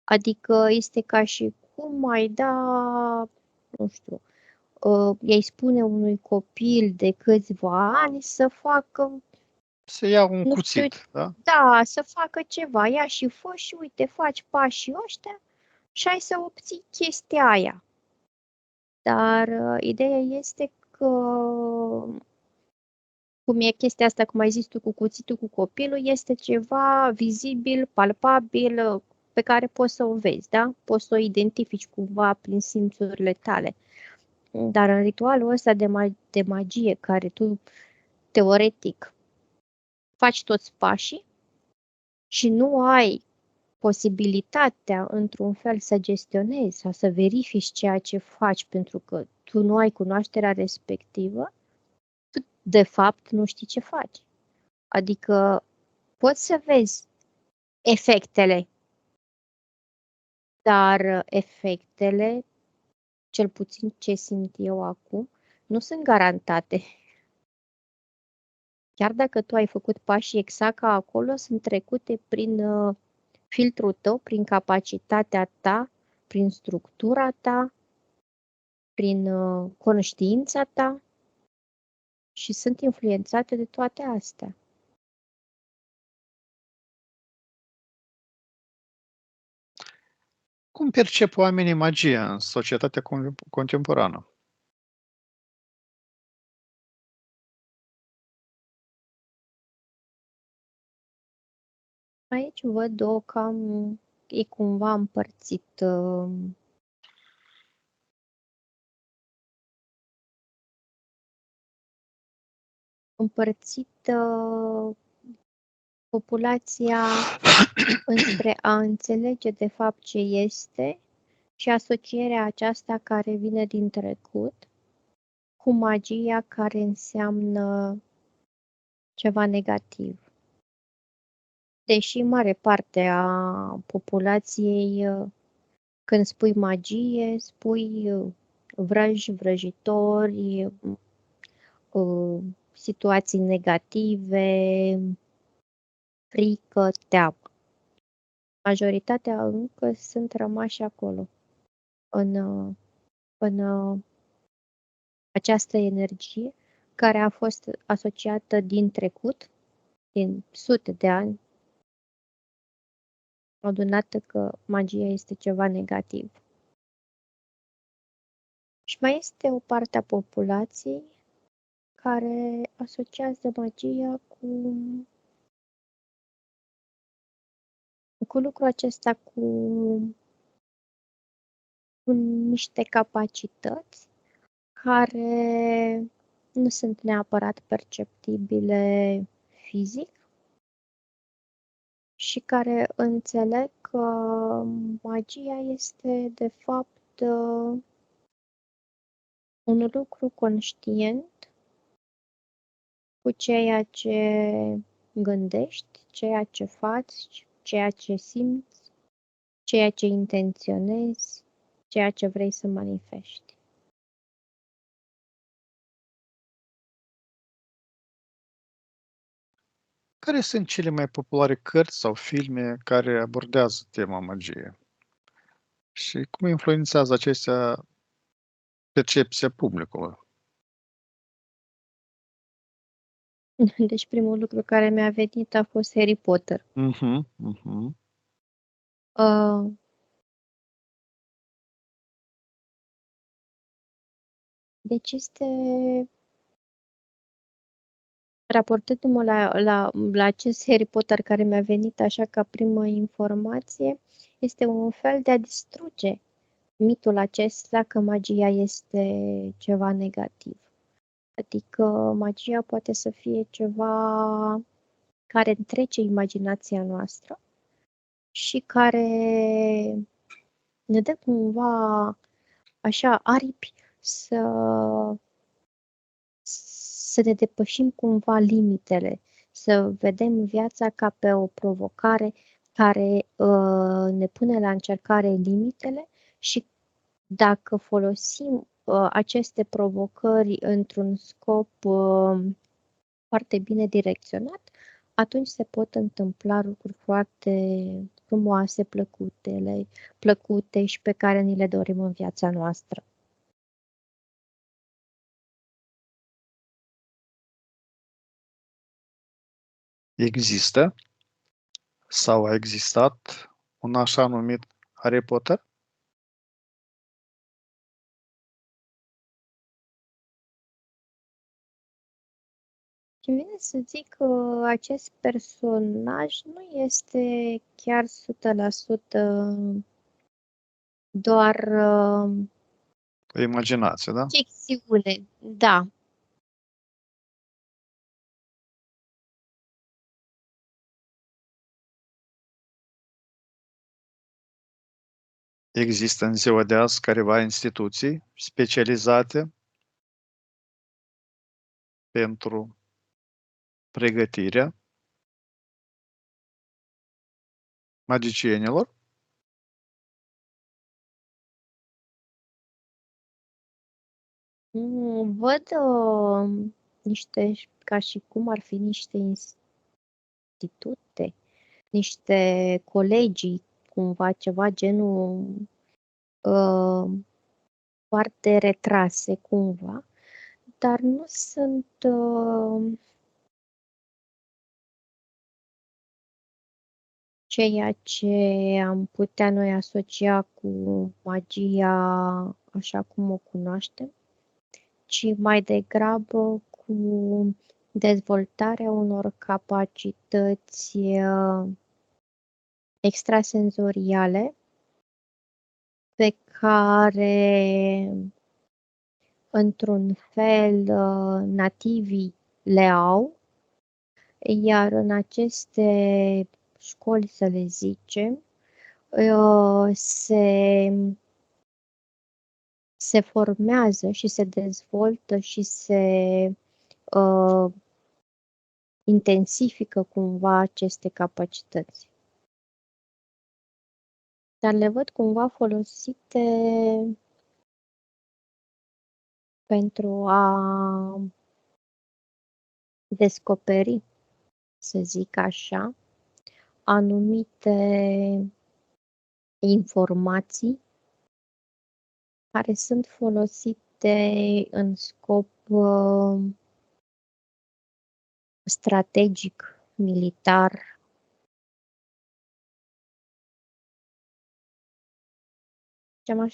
Adică este ca și cum ai da, nu știu, i-ai spune unui copil de câțiva ani să facă, Se ia un nu știu, cuțit, da? da, să facă ceva, ia și fă și uite, faci pașii ăștia și ai să obții chestia aia. Dar ideea este că, cum e chestia asta, cum ai zis tu, cu cuțitul cu copilul, este ceva vizibil, palpabil, pe care poți să o vezi, da? Poți să o identifici cumva prin simțurile tale. Dar în ritualul ăsta de magie, care tu, teoretic, faci toți pașii și nu ai posibilitatea, într-un fel, să gestionezi sau să verifici ceea ce faci pentru că tu nu ai cunoașterea respectivă, tu, de fapt, nu știi ce faci. Adică poți să vezi efectele, dar efectele, cel puțin ce simt eu acum, nu sunt garantate. Chiar dacă tu ai făcut pașii exact ca acolo, sunt trecute prin filtrul tău, prin capacitatea ta, prin structura ta, prin conștiința ta și sunt influențate de toate astea. Cum percep oamenii magia în societatea contemporană? Aici văd-o cam, e cumva împărțit. Împărțit populația înspre a înțelege de fapt ce este și asocierea aceasta care vine din trecut cu magia care înseamnă ceva negativ. Deși mare parte a populației, când spui magie, spui vrăji, vrăjitori, situații negative, frică, teamă. Majoritatea încă sunt rămași acolo, în această energie care a fost asociată din trecut, din sute de ani, adunată că magia este ceva negativ. Și mai este o parte a populației care asociază magia cu lucrul acesta, cu niște capacități care nu sunt neapărat perceptibile fizic și care înțeleg că magia este de fapt un lucru conștient cu ceea ce gândești, ceea ce faci, ceea ce simți, ceea ce intenționezi, ceea ce vrei să manifesti. Care sunt cele mai populare cărți sau filme care abordează tema magiei? Și cum influențează acestea percepția publicului? Deci primul lucru care mi-a venit a fost Harry Potter. Uh, deci este, raportându-mă la acest Harry Potter care mi-a venit așa ca primă informație, este un fel de a distruge mitul acesta că magia este ceva negativ. Adică magia poate să fie ceva care întrece imaginația noastră și care ne dă cumva așa aripi să ne depășim cumva limitele, să vedem viața ca pe o provocare care ne pune la încercare limitele și dacă folosim aceste provocări într-un scop foarte bine direcționat, atunci se pot întâmpla lucruri foarte frumoase, plăcute și pe care ni le dorim în viața noastră. Există sau a existat un așa numit Harry Potter? Și vine să zic că acest personaj nu este chiar 100% doar O imaginație, da? ficțiune. Da, Există în ziua de azi careva instituții specializate pentru pregătirea magicienilor? văd niște, ca și cum ar fi niște institute, niște colegii, cumva ceva genul foarte retrase, cumva, dar nu sunt ceea ce am putea noi asocia cu magia așa cum o cunoaștem, ci mai degrabă cu dezvoltarea unor capacități extrasenzoriale pe care, într-un fel, nativii le au. Iar în aceste școli, să le zicem, se formează și se dezvoltă și se intensifică cumva aceste capacități. Dar le văd cumva folosite pentru a descoperi, să zic așa, anumite informații care sunt folosite în scop strategic, militar.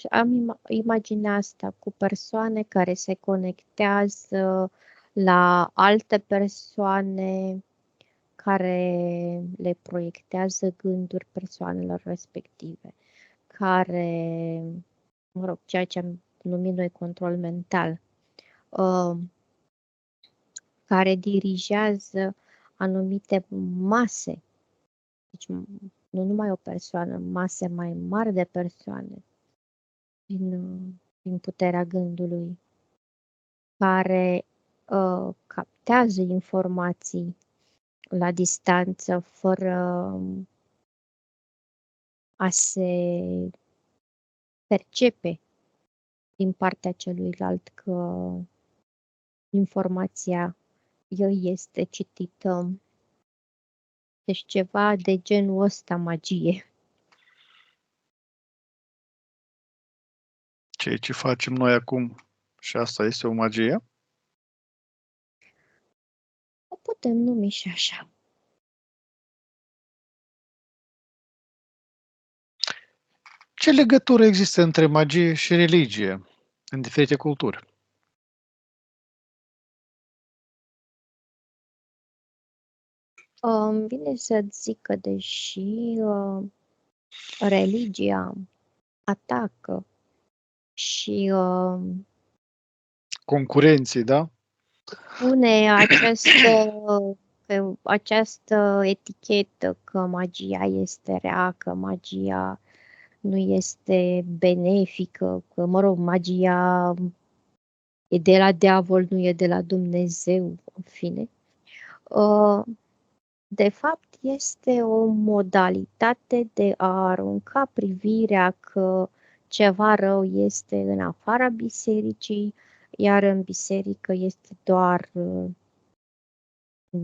Am imaginea asta cu persoane care se conectează la alte persoane, care le proiectează gânduri persoanelor respective, care, mă rog, ceea ce am numit noi control mental, care dirigează anumite mase, deci nu numai o persoană, mase mai mari de persoane din puterea gândului, care captează informații la distanță fără a se percepe din partea celuilalt că informația ei este citită. Deci ceva de genul ăsta, magie. Ceea ce facem noi acum și asta este o magie? O putem numi și așa. Ce legătură există între magie și religie în diferite culturi? Vine să zic că deși religia atacă și Concurenții, da? pune această etichetă că magia este rea, că magia nu este benefică, că, mă rog, magia e de la diavol, nu e de la Dumnezeu, în fine. De fapt, este o modalitate de a arunca privirea că ceva rău este în afara bisericii, iar în biserică este doar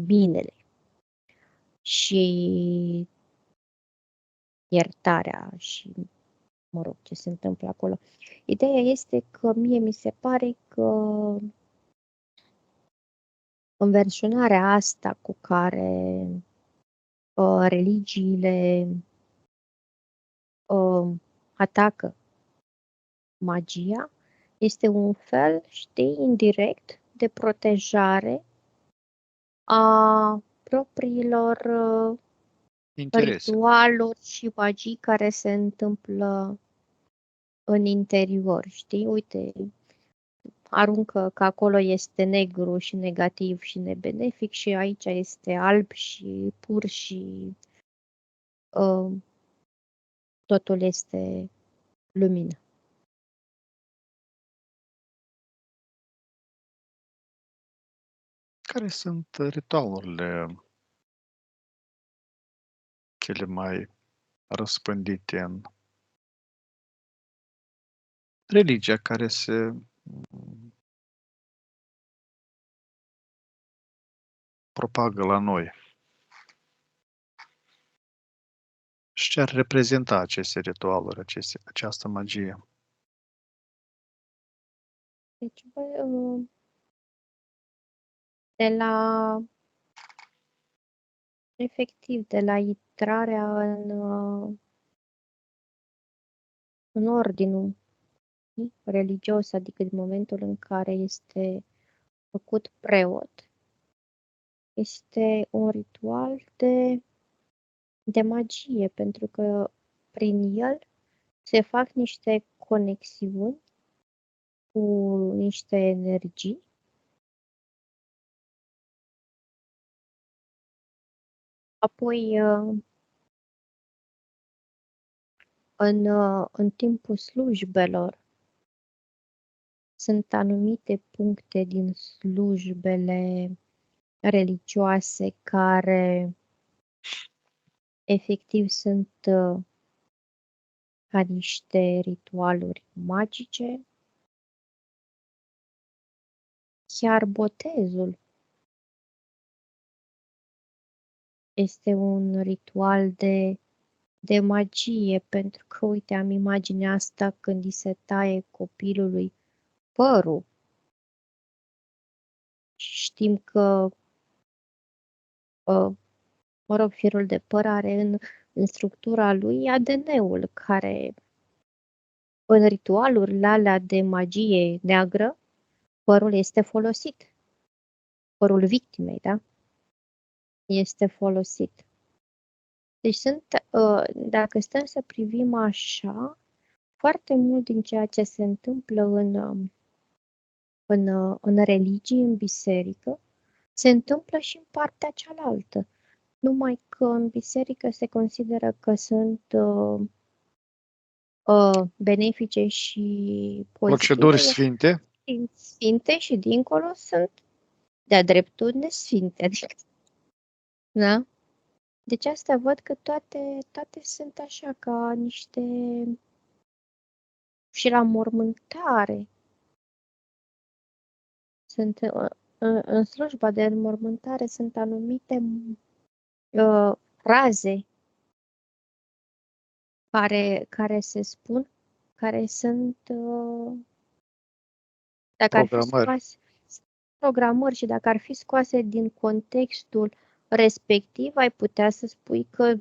binele și iertarea și, mă rog, ce se întâmplă acolo. Ideea este că mie mi se pare că înverșunarea asta cu care religiile atacă magia este un fel, știi, indirect de protejare a propriilor Interese. ritualuri și magii care se întâmplă în interior, știi? Uite, aruncă că acolo este negru și negativ și nebenefic și aici este alb și pur și totul este lumină. Care sunt ritualurile cele mai răspândite în religia care se propagă la noi? Și ce ar reprezenta aceste ritualuri, această magie? Deci, de la efectiv, de la intrarea în ordinul religios, adică din momentul în care este făcut preot, este un ritual de magie, pentru că prin el se fac niște conexiuni cu niște energii Apoi, în timpul slujbelor, sunt anumite puncte din slujbele religioase care efectiv sunt ca niște ritualuri magice. Chiar botezul este un ritual de magie, pentru că, uite, am imaginea asta când îi se taie copilului părul. Știm că, mă rog, firul de păr are în structura lui ADN-ul, care în ritualurile alea de magie neagră, părul este folosit. Părul victimei, da? Este folosit. Deci sunt, dacă stăm să privim așa, foarte mult din ceea ce se întâmplă în religii, în biserică, se întâmplă și în partea cealaltă. Numai că în biserică se consideră că sunt benefice și Proceduri pozitive, sfinte. sfinte și dincolo sunt de-a dreptul nesfinte. Adică, da? Deci asta văd că toate sunt așa ca niște și la mormântare. Sunt în slujba de înmormântare sunt anumite fraze care se spun, care sunt, dacă ar fi Programări. scoase programări și dacă ar fi scoase din contextul respectiv, ai putea să spui că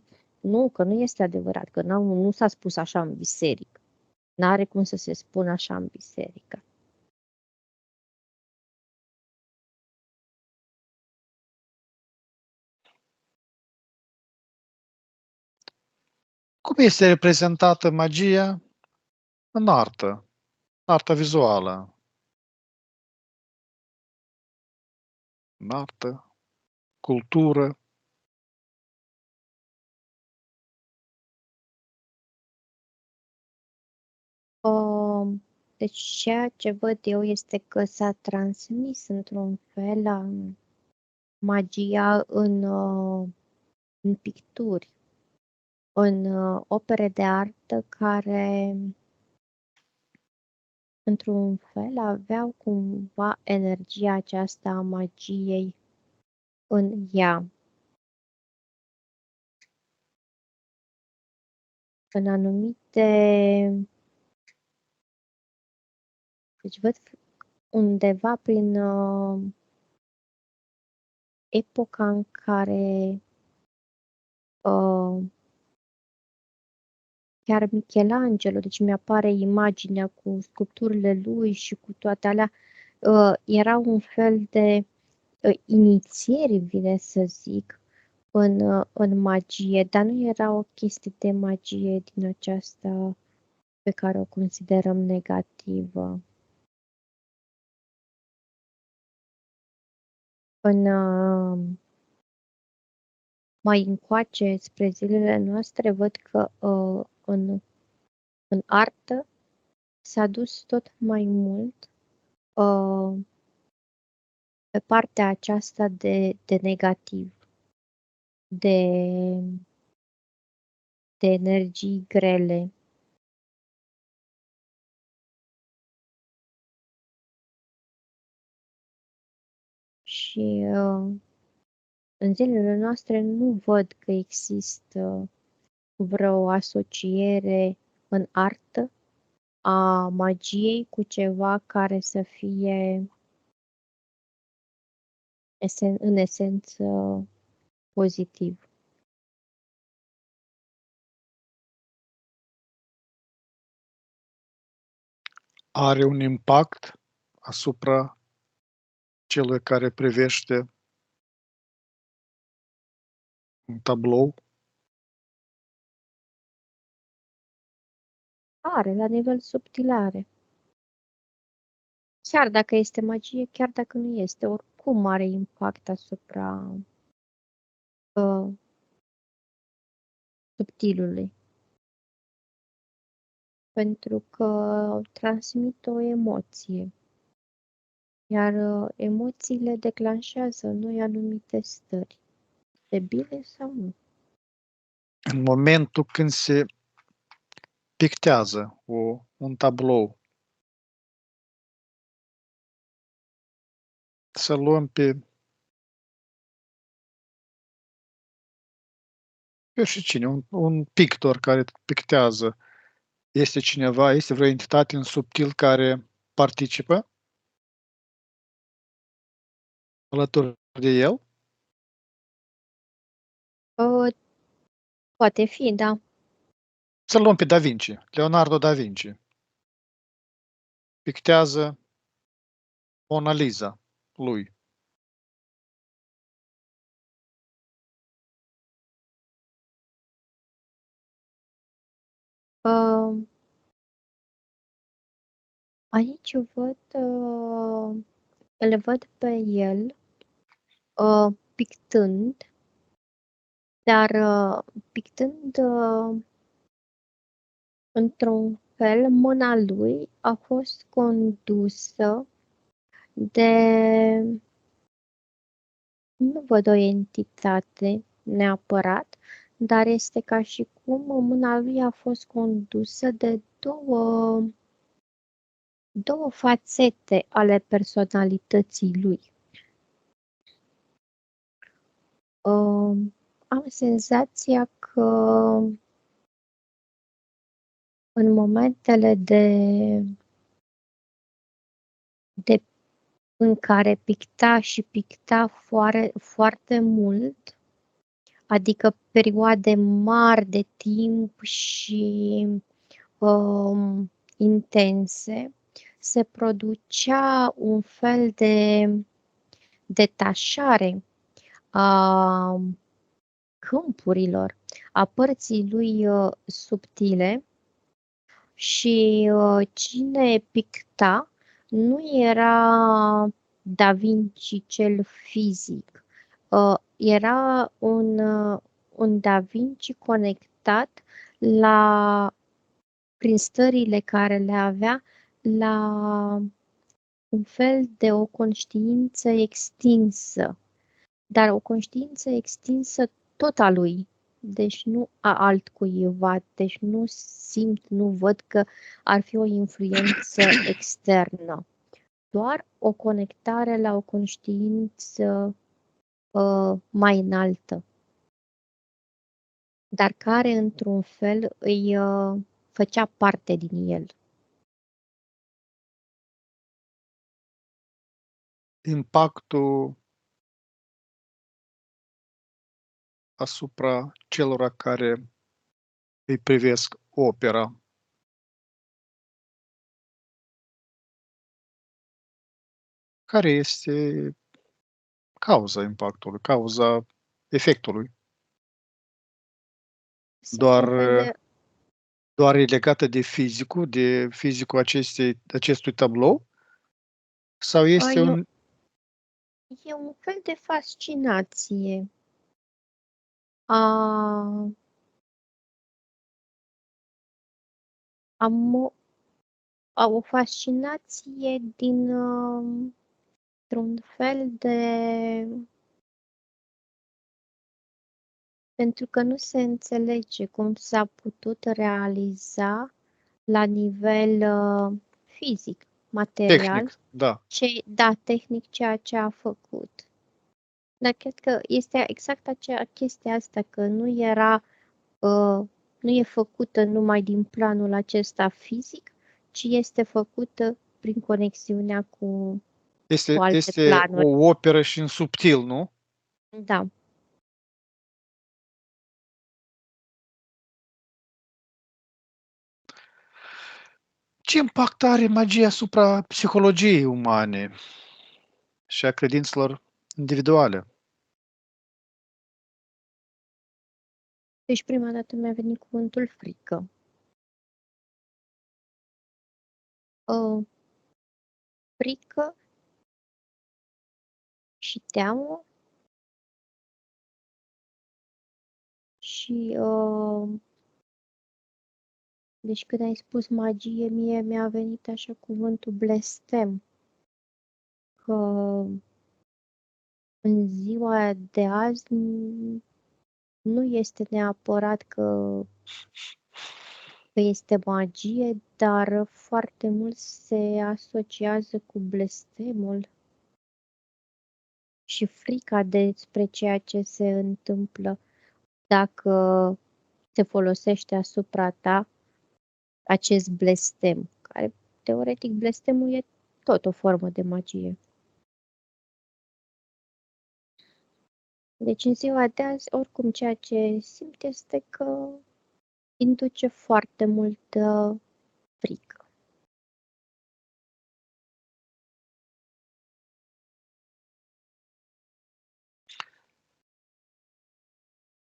nu este adevărat, că nu s-a spus așa în biserică. N-are cum să se spună așa în biserică. Cum este reprezentată magia în artă, artă vizuală, în artă, cultură? Deci ceea ce văd eu este că s-a transmis într-un fel magia în picturi, în opere de artă care, într-un fel, aveau cumva energia aceasta a magiei în ea. În anumite... Deci văd undeva prin epoca în care chiar Michelangelo, deci mi-apare imaginea cu sculpturile lui și cu toate alea, era un fel de inițieri, vine să zic, în magie, dar nu era o chestie de magie din aceasta pe care o considerăm negativă. În, mai încoace, spre zilele noastre, văd că în artă s-a dus tot mai mult pe partea aceasta de negativ, de, de energii grele. Și în zilele noastre nu văd că există vreo asociere în artă a magiei cu ceva care să fie în esență pozitiv. Are un impact asupra celui care privește un tablou? Are, la nivel subtil are. Chiar dacă este magie, chiar dacă nu este, oricum are impact asupra subtilului. Pentru că transmit o emoție. Iar emoțiile declanșează în noi anumite stări, de bine sau nu. În momentul când se pictează un tablou, să luăm pe eu știu cine, un pictor care pictează, este cineva, este vreo entitate în subtil care participă alături de el? Poate fi, da. Să luăm pe Da Vinci, Leonardo da Vinci. Pictează Mona Lisa lui. Uh, Aici îl văd pe el pictând, dar pictând într-un fel, mâna lui a fost condusă de, nu văd o entitate neapărat, dar este ca și cum mâna lui a fost condusă de două fațete ale personalității lui. Am senzația că în momentele în care picta și picta foarte mult, adică perioade mari de timp și intense, se producea un fel de detașare a câmpurilor, a părții lui subtile și cine picta nu era Da Vinci cel fizic, era un Da Vinci conectat prin stările care le avea, la un fel de o conștiință extinsă, dar o conștiință extinsă tot a lui, deci nu a altcuiva, deci nu simt, nu văd că ar fi o influență externă, doar o conectare la o conștiință mai înaltă, dar care într-un fel îi făcea parte din el. Impactul asupra celor care îi privesc opera. Care este cauza impactului, cauza efectului? Doar, Un fel de, doar e legată de fizicul acestui tablou? Sau este e, un... e un fel de fascinație a, o fascinație într-un fel de, pentru că nu se înțelege cum s-a putut realiza la nivel fizic, material, Tehnic, da. tehnic ceea ce a făcut. Dar cred că este exact acea chestie asta, că nu e făcută numai din planul acesta fizic, ci este făcută prin conexiunea cu alte Este o planuri. operă și în subtil, nu? Da. Ce impact are magia asupra psihologiei umane și a credințelor individuale? Deci prima dată mi-a venit cuvântul frică. Frică și teamă și Și deci când ai spus magie, mie mi-a venit așa cuvântul blestem. Că în ziua de azi nu este neapărat că este magie, dar foarte mult se asociază cu blestemul și frica despre ceea ce se întâmplă dacă se folosește asupra ta acest blestem, care teoretic blestemul e tot o formă de magie. Deci în ziua de azi, oricum ceea ce simt este că induce foarte multă frică.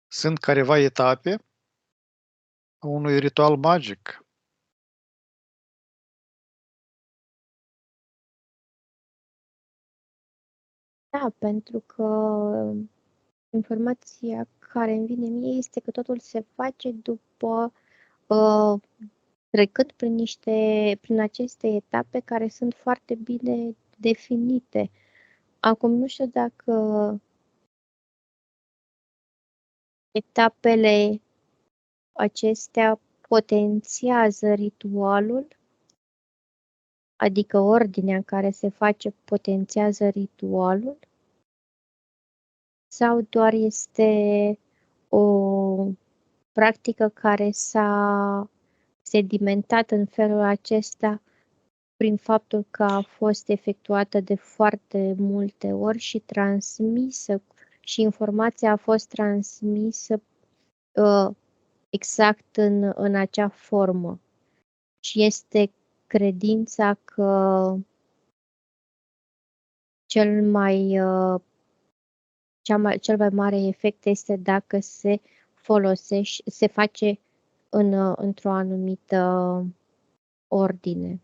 Sunt careva etape a unui ritual magic. Da, pentru că informația care îmi vine mie este că totul se face după trecând prin aceste etape care sunt foarte bine definite. Acum nu știu dacă etapele acestea potențiază ritualul, adică ordinea în care se face potențiază ritualul, sau doar este o practică care s-a sedimentat în felul acesta prin faptul că a fost efectuată de foarte multe ori și transmisă și informația a fost transmisă exact în acea formă. Și este credința că cel mai mare efect este dacă se folosește, se face într-o anumită ordine.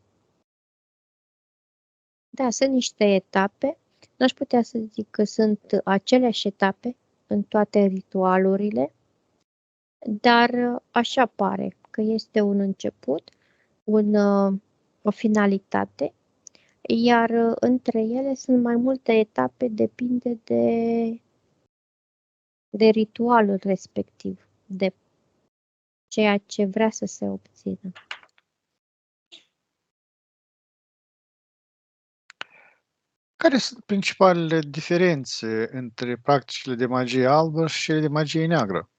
Da, sunt niște etape. N-aș putea să zic că sunt aceleași etape în toate ritualurile, dar așa pare că este un început, o finalitate, iar între ele sunt mai multe etape, depinde de ritualul respectiv, de ceea ce vrea să se obțină. Care sunt principalele diferențe între practicile de magie albă și cele de magie neagră?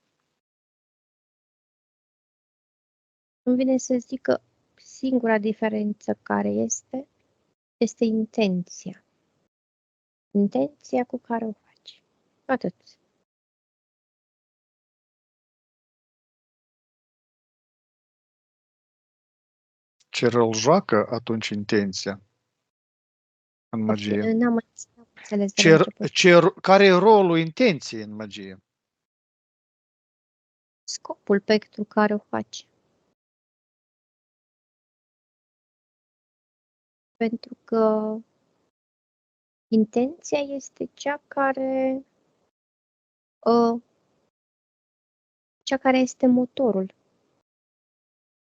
Îmi vine să zic că singura diferență care este intenția. Intenția cu care o faci. Atât. Ce rol joacă atunci intenția în magie? N-am înțeles de la început. Care e rolul intenției în magie? Scopul pentru care o faci. Pentru că intenția este cea care este motorul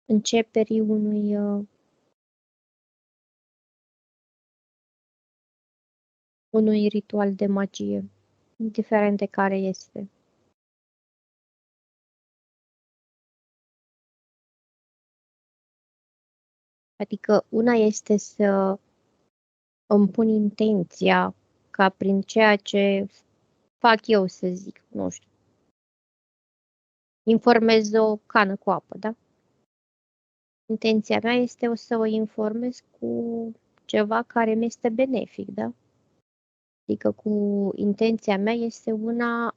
începerii unui ritual de magie, indiferent de care este. Adică una este să îmi pun intenția ca prin ceea ce fac eu, să zic, nu știu, informez o cană cu apă, da? Intenția mea este să o informez cu ceva care mi este benefic, da? Adică cu intenția mea este una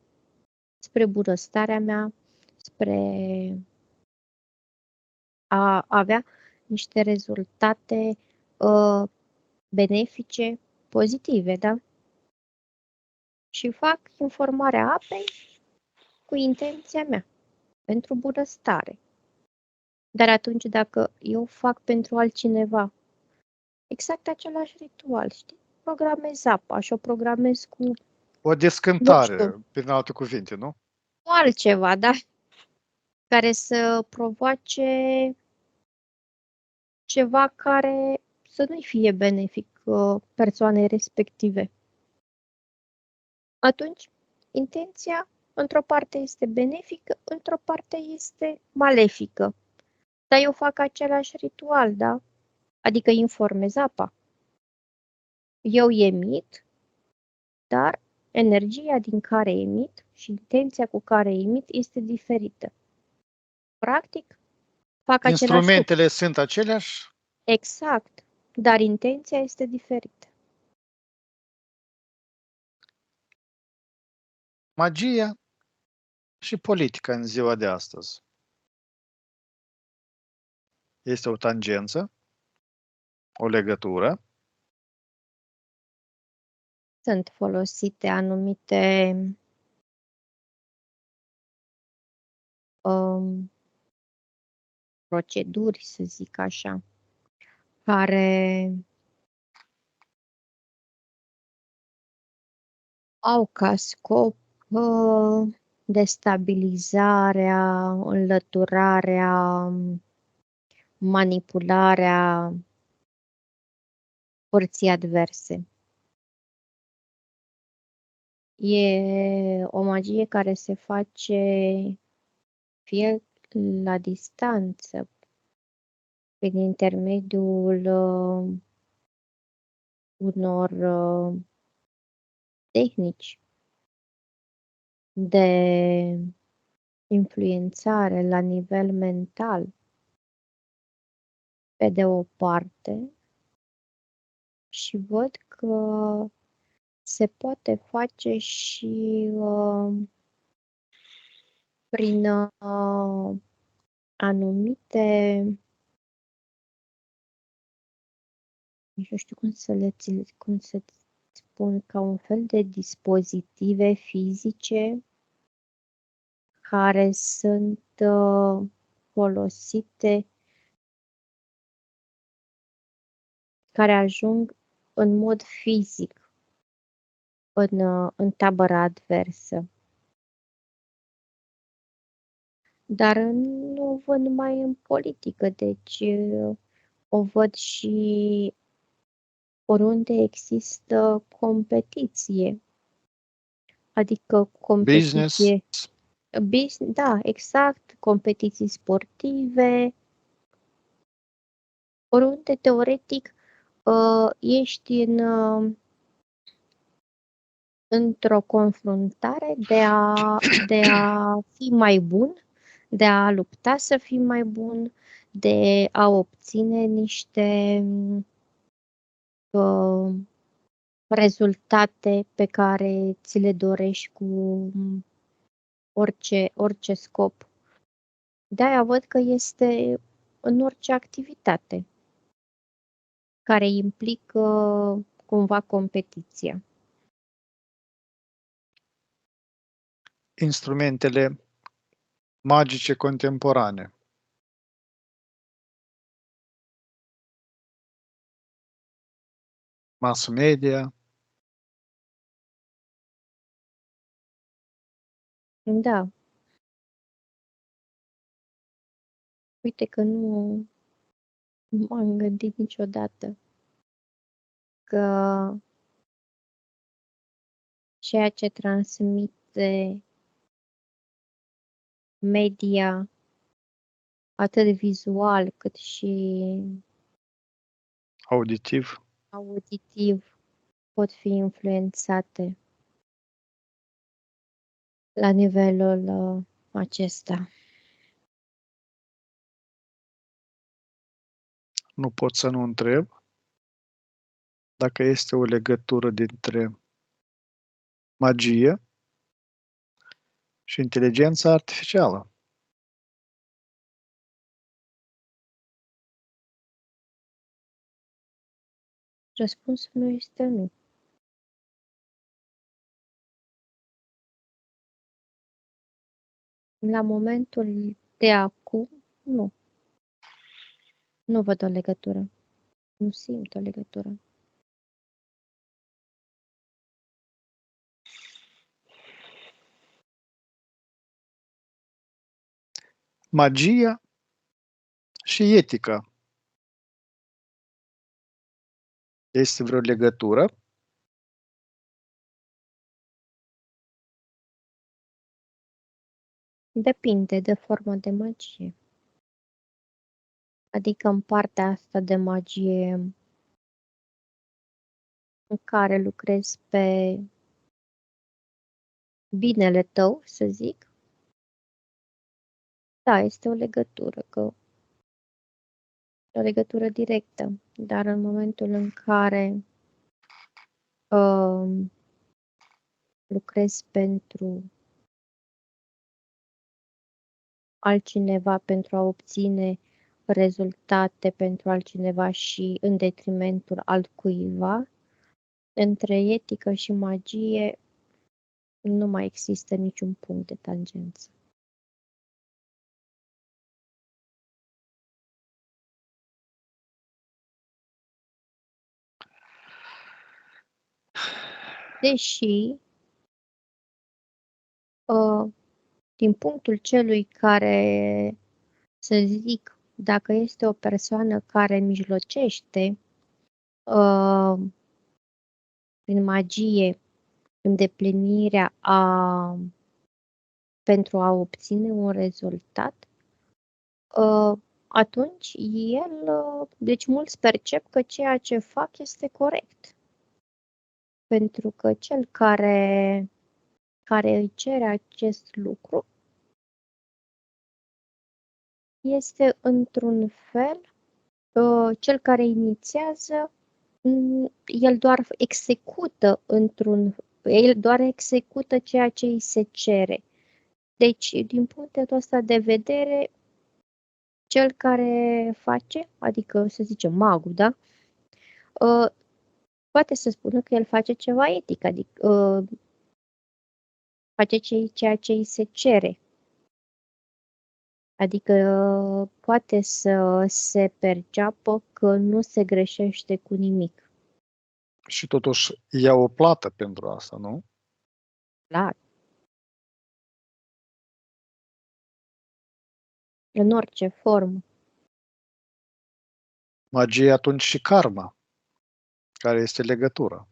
spre bunăstarea mea, spre a avea niște rezultate benefice, pozitive, da? Și fac informarea apei cu intenția mea, pentru bunăstare. Dar atunci dacă eu fac pentru altcineva exact același ritual, știi? Programez apa și o programez cu, O descântare, prin alte cuvinte, nu? cu altceva, da? care să provoace ceva care să nu-i fie benefic persoanei respective. Atunci, intenția, într-o parte este benefică, într-o parte este malefică. Dar eu fac același ritual, da? Adică informez apa. Eu emit, dar energia din care emit și intenția cu care emit este diferită. Practic, fac același lucru. Instrumentele sunt aceleași? Exact, dar intenția este diferită. Magia și politica în ziua de astăzi. Este o tangență, o legătură. Sunt folosite anumite proceduri, să zic așa, care au ca scop destabilizarea, înlăturarea, manipularea părții adverse. E o magie care se face fie la distanță, prin intermediul unor tehnici de influențare la nivel mental, pe de o parte, și văd că se poate face și prin anumite, nici nu știu cum să spun, ca un fel de dispozitive fizice care sunt folosite, care ajung în mod fizic în tabăra adversă. Dar nu o văd numai în politică, deci o văd și oriunde există competiție. Adică competiție. Business. Da, exact, competiții sportive. Oriunde, teoretic, ești într-o confruntare de a fi mai bun, de a lupta să fii mai bun, de a obține niște rezultate pe care ți le dorești cu orice scop. De-aia văd că este în orice activitate care implică cumva competiția. Instrumentele magice contemporane. Mass media. Da. Uite că nu m-am gândit niciodată că ceea ce transmite media, atât vizual cât și auditiv, pot fi influențate la nivelul acesta. Nu pot să nu întreb dacă este o legătură dintre magie și inteligența artificială. Răspunsul meu este nu. La momentul de acum, nu. Nu văd o legătură. Nu simt o legătură. magia și etica. Este vreo legătură? Depinde de formă de magie. Adică în partea asta de magie în care lucrezi pe binele tău, să zic, da, este o legătură, o legătură directă, dar în momentul în care lucrezi pentru altcineva, pentru a obține rezultate pentru altcineva și în detrimentul altcuiva, între etică și magie nu mai există niciun punct de tangență. Deși, din punctul celui care, să zic, dacă este o persoană care mijlocește prin magie îndeplinirea pentru a obține un rezultat, atunci el, deci mulți percep că ceea ce fac este corect. Pentru că cel care îi cere acest lucru este într-un fel cel care inițiază, el doar execută ceea ce îi se cere. Deci, din punctul ăsta de vedere, cel care face, adică să zicem magul, da? Poate să spună că el face ceva etic, adică face ceea ce îi se cere. Adică poate să se perceapă că nu se greșește cu nimic. Și totuși ia o plată pentru asta, nu? Clar. În orice formă. Magie atunci și karma, care este legătura.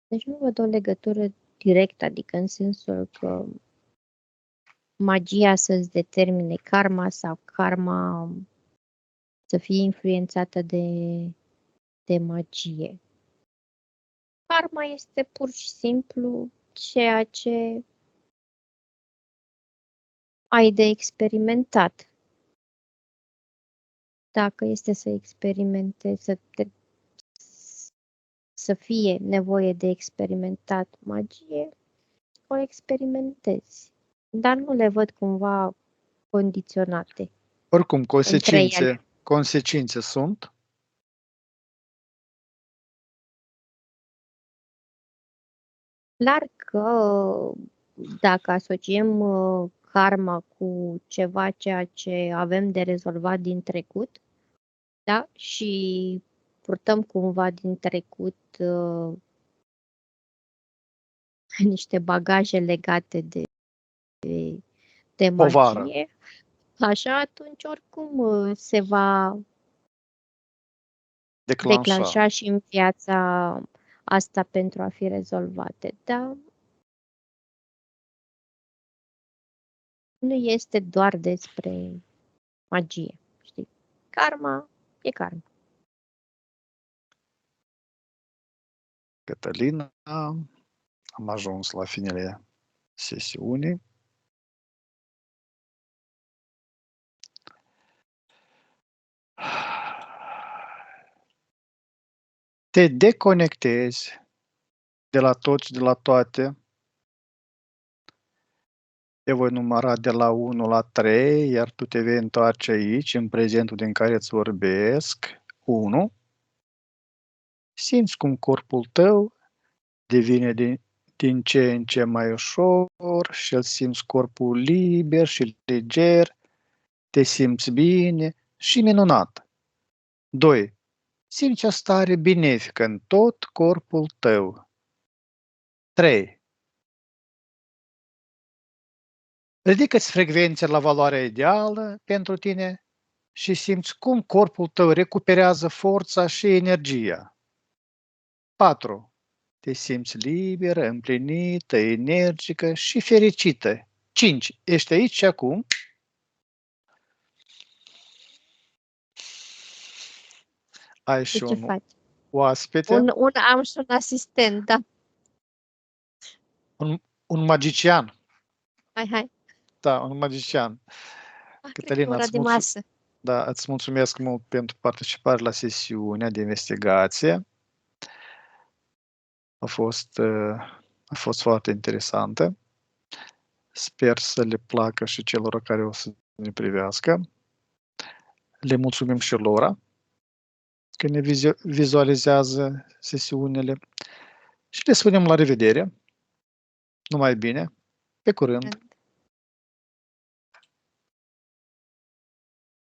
Deci nu văd o legătură directă, adică în sensul că magia să-ți determine karma sau karma să fie influențată de magie. Karma este pur și simplu ceea ce ai de experimentat. Dacă este să experimentezi, să fie nevoie de experimentat magie, o experimentezi. Dar nu le văd cumva condiționate. Oricum, consecințe sunt. Clar că dacă asociem karma cu ceea ce avem de rezolvat din trecut, da? Și purtăm cumva din trecut niște bagaje legate de Povară. magie, așa, atunci oricum se va declanșa și în viața asta pentru a fi rezolvate. Dar nu este doar despre magie, știi? Karma e karma. Cătălina, am ajuns la finele sesiunii. Te deconectezi de la toți, de la toate. Te voi număra de la 1 la 3, iar tu te vei întoarce aici, în prezentul din care îți vorbesc. 1. Simți cum corpul tău devine din ce în ce mai ușor și îl simți corpul liber și leger, te simți bine și minunat. 2. Simți o stare benefică în tot corpul tău. 3. Ridică-ți frecvența la valoarea ideală pentru tine și simți cum corpul tău recuperează forța și energia. 4. Te simți liberă, împlinită, energică și fericită. 5. Ești aici și acum. Ai și De ce un faci? oaspete, Am și un asistent, da. un magician. Hai. Da, un magician. Cred că e Cătălina, ora de masă. da, îți mulțumesc mult pentru participare la sesiunea de investigație. A fost foarte interesantă. Sper să le placă și celor care o să ne privească. Le mulțumim și lor că ne vizualizează sesiunile și le spunem la revedere. Numai bine. Pe curând!